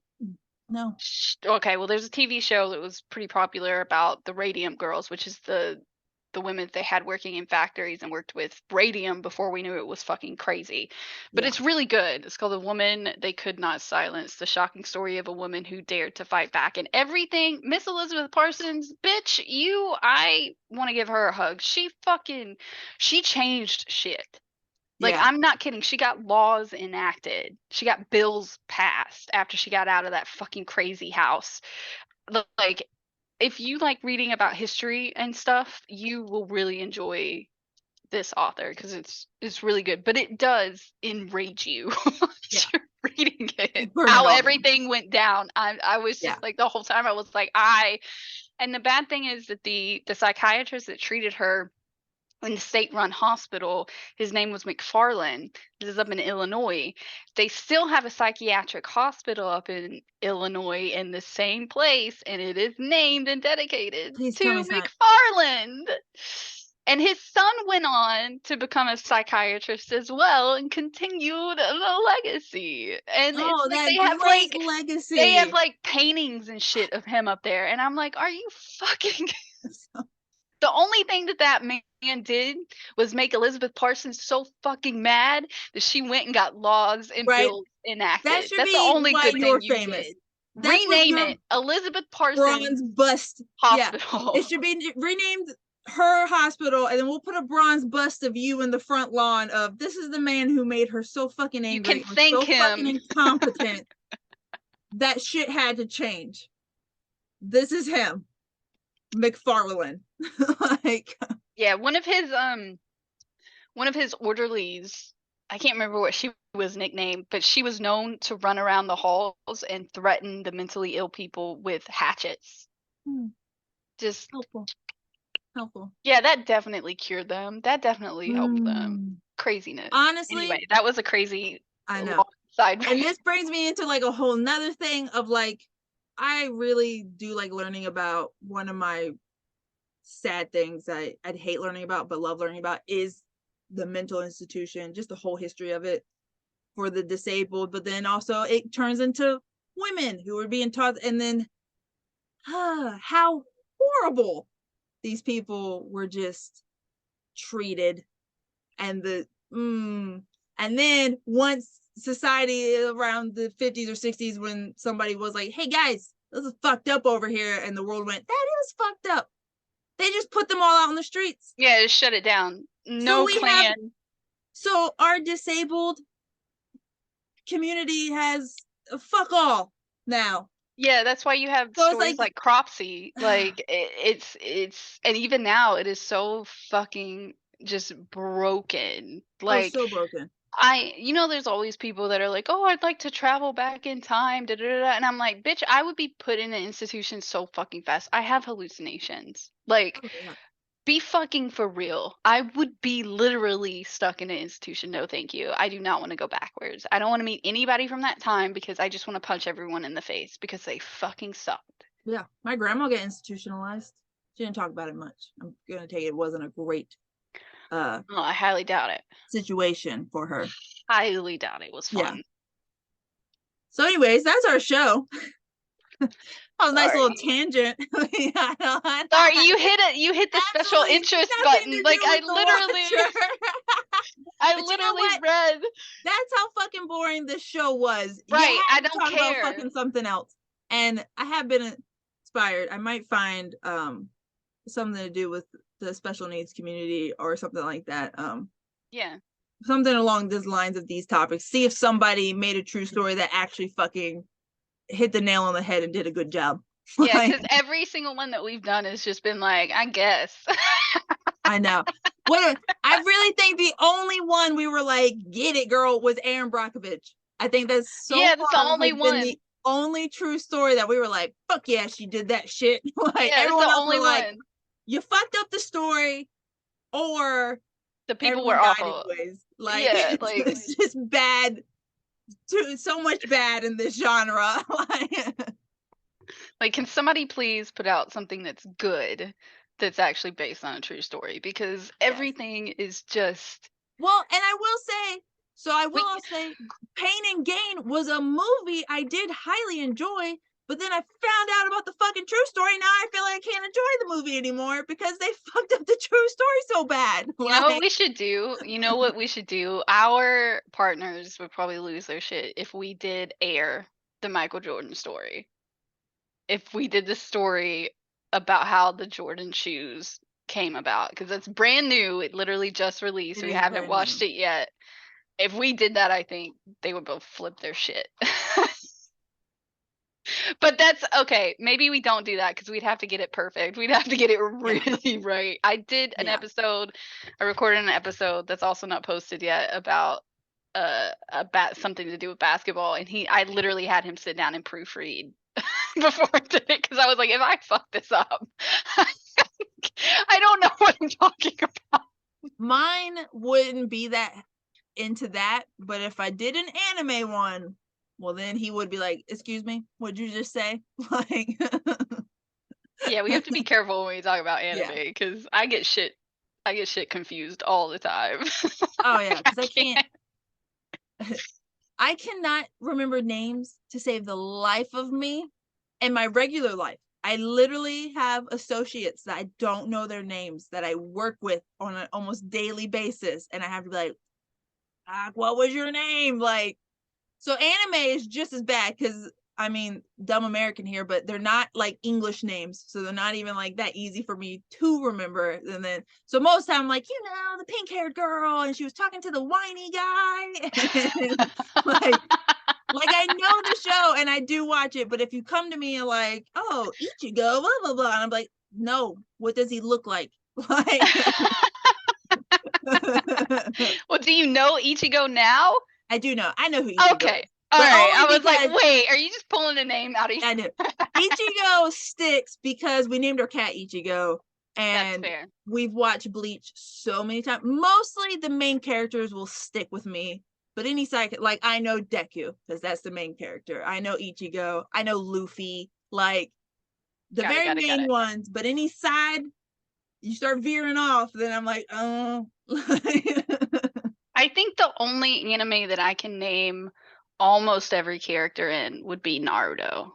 No. Okay, well, there's a TV show that was pretty popular about the Radium Girls, which is the women that they had working in factories and worked with radium before we knew it was fucking crazy. But Yeah. it's really good. It's called The Woman They Could Not Silence: The Shocking Story of a Woman Who Dared to Fight Back. And everything, Miss Elizabeth Parsons, bitch, I want to give her a hug. She changed shit. Like, Yeah. I'm not kidding. She got laws enacted. She got bills passed after she got out of that fucking crazy house. Like, if you like reading about history and stuff, you will really enjoy this author because it's really good. But it does enrage you Yeah. as you're reading it. Burn it How all down. everything went down. I was Yeah. just like, the whole time I was like, and the bad thing is that the psychiatrist that treated her in the state-run hospital, his name was McFarland. This is up in Illinois. They still have a psychiatric hospital up in Illinois in the same place, and it is named and dedicated Please tell me to it's not. McFarland. And his son went on to become a psychiatrist as well and continued the legacy. And it's Oh, like that great they have legacy. like paintings and shit of him up there, and I'm like, are you fucking The only thing that man did was make Elizabeth Parsons so fucking mad that she went and got laws and Right? bills That enacted. should That's the be only why good thing you're you famous. did. That's what Rename your it Elizabeth bronze Parsons bust. Yeah, Hospital. it should be renamed her hospital, and then we'll put a bronze bust of you in the front lawn of this is the man who made her so fucking You angry can and thank so fucking him. incompetent that shit had to change. This is him, McFarlane. Like, Yeah, one of his orderlies, I can't remember what she was nicknamed, but she was known to run around the halls and threaten the mentally ill people with hatchets. Just helpful. yeah, that definitely cured them. That definitely helped them. Craziness. Honestly, Anyway, that was a crazy I know. side. And this brings me into like a whole nother thing of like, I really do like learning about one of my sad things I'd hate learning about, but love learning about is the mental institution, just the whole history of it for the disabled. But then also it turns into women who are being taught, and then how horrible these people were just treated. And and then once society around the 50s or 60s, when somebody was like, hey guys, this is fucked up over here, and the world went, that is fucked up, they just put them all out on the streets. Yeah, just shut it down. No plan. So our disabled community has fuck all now. Yeah, that's why you have So stories like Cropsey. Like it's and even now it is so fucking just broken. Like so broken. there's always people that are like, oh, I'd like to travel back in time, da, da, da, da. And I'm like, bitch, I would be put in an institution so fucking fast. I have hallucinations. Like, be fucking for real. I would be literally stuck in an institution. No, thank you. I do not want to go backwards. I don't want to meet anybody from that time because I just want to punch everyone in the face because they fucking sucked. Yeah, my grandma got institutionalized. She didn't talk about it much. I'm gonna take it wasn't a great I highly doubt it. Situation for her. Highly doubt it was fun. Yeah. So anyways, that's our show. Oh, nice little tangent. Sorry, you hit the special interest button. Like I literally read. That's how fucking boring this show was. Right, I don't care. About fucking something else. And I have been inspired. I might find something to do with the special needs community or something like that. Yeah. Something along these lines of these topics. See if somebody made a true story that actually fucking hit the nail on the head and did a good job. Yeah, because every single one that we've done has just been like, I guess. I know. I really think the only one we were like, get it, girl, was Erin Brockovich. I think that's the only one. The only true story that we were like, fuck yeah, she did that shit. Like everyone else was like, you fucked up the story, or the people were awful. Anyways. Like, yeah, like it's just bad. So much bad in this genre. Like, can somebody please put out something that's good, that's actually based on a true story? Because everything is just. Well, and I will say, Pain and Gain was a movie I did highly enjoy, but then I found out about the fucking true story. Now I feel like I can't enjoy the movie anymore because they fucked up the true story so bad. You know what we should do? You know what we should do? Our partners would probably lose their shit if we did air the Michael Jordan story. If we did the story about how the Jordan shoes came about, because it's brand new. It literally just released. We haven't watched it yet. If we did that, I think they would both flip their shit. But that's okay. Maybe we don't do that because we'd have to get it perfect. We'd have to get it really right. I did an episode. I recorded an episode that's also not posted yet about something to do with basketball, and I literally had him sit down and proofread before I did it because I was like, if I fuck this up, I don't know what I'm talking about. Mine wouldn't be that into that, but if I did an anime one, well then he would be like, excuse me, what'd you just say? Like yeah, we have to be careful when we talk about anime because I get shit confused all the time. Oh yeah, because I cannot remember names to save the life of me in my regular life. I literally have associates that I don't know their names that I work with on an almost daily basis, and I have to be like, what was your name? Like, so anime is just as bad because I mean, dumb American here, but they're not like English names, so they're not even like that easy for me to remember. And then, so most of the time, I'm like, the pink-haired girl, and she was talking to the whiny guy, like I know the show and I do watch it, but if you come to me and like, oh, Ichigo, blah blah blah, and I'm like, no, what does he look like? Like, Well, do you know Ichigo now? I do know. I know who Ichigo Okay. is. All But right. I only was like, because wait, are you just pulling a name out of I your know Ichigo sticks because we named our cat Ichigo, That's and fair. we've watched Bleach so many times. Mostly the main characters will stick with me, but any side, like I know Deku because that's the main character. I know Ichigo. I know Luffy. Like the Got it, very got it, got main it. ones. But any side, you start veering off, then I'm like, oh. I think the only anime that I can name almost every character in would be Naruto.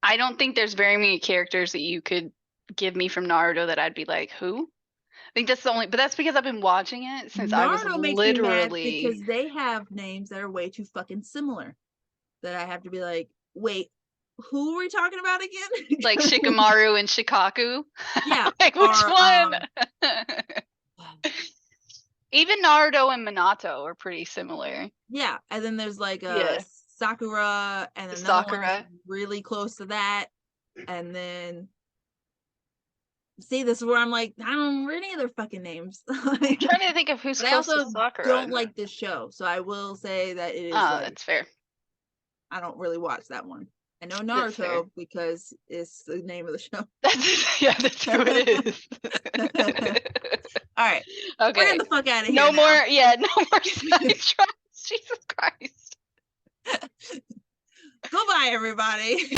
I don't think there's very many characters that you could give me from Naruto that I'd be like, who? I think that's the only, but that's because I've been watching it since I was Naruto makes me mad literally. because they have names that are way too fucking similar. That I have to be like, wait, who are we talking about again? Like Shikamaru and Shikaku. Yeah. Like which Or, one? Even Naruto and Minato are pretty similar. yeah. And then there's like Yeah. Sakura, and another one Sakura. that's really close to that. And then see, this is where I'm like, I don't remember any of their fucking names. I'm trying to think of who's But I close to also Sakura. don't like this show, so I will say that it is Oh, like that's fair. I don't really watch that one. I know That's fair. Naruto because it's the name of the show. That's who it is. All right. We're Okay. getting the fuck out of here. No now. more, yeah, no more sidetracks. Jesus Christ. Goodbye, everybody.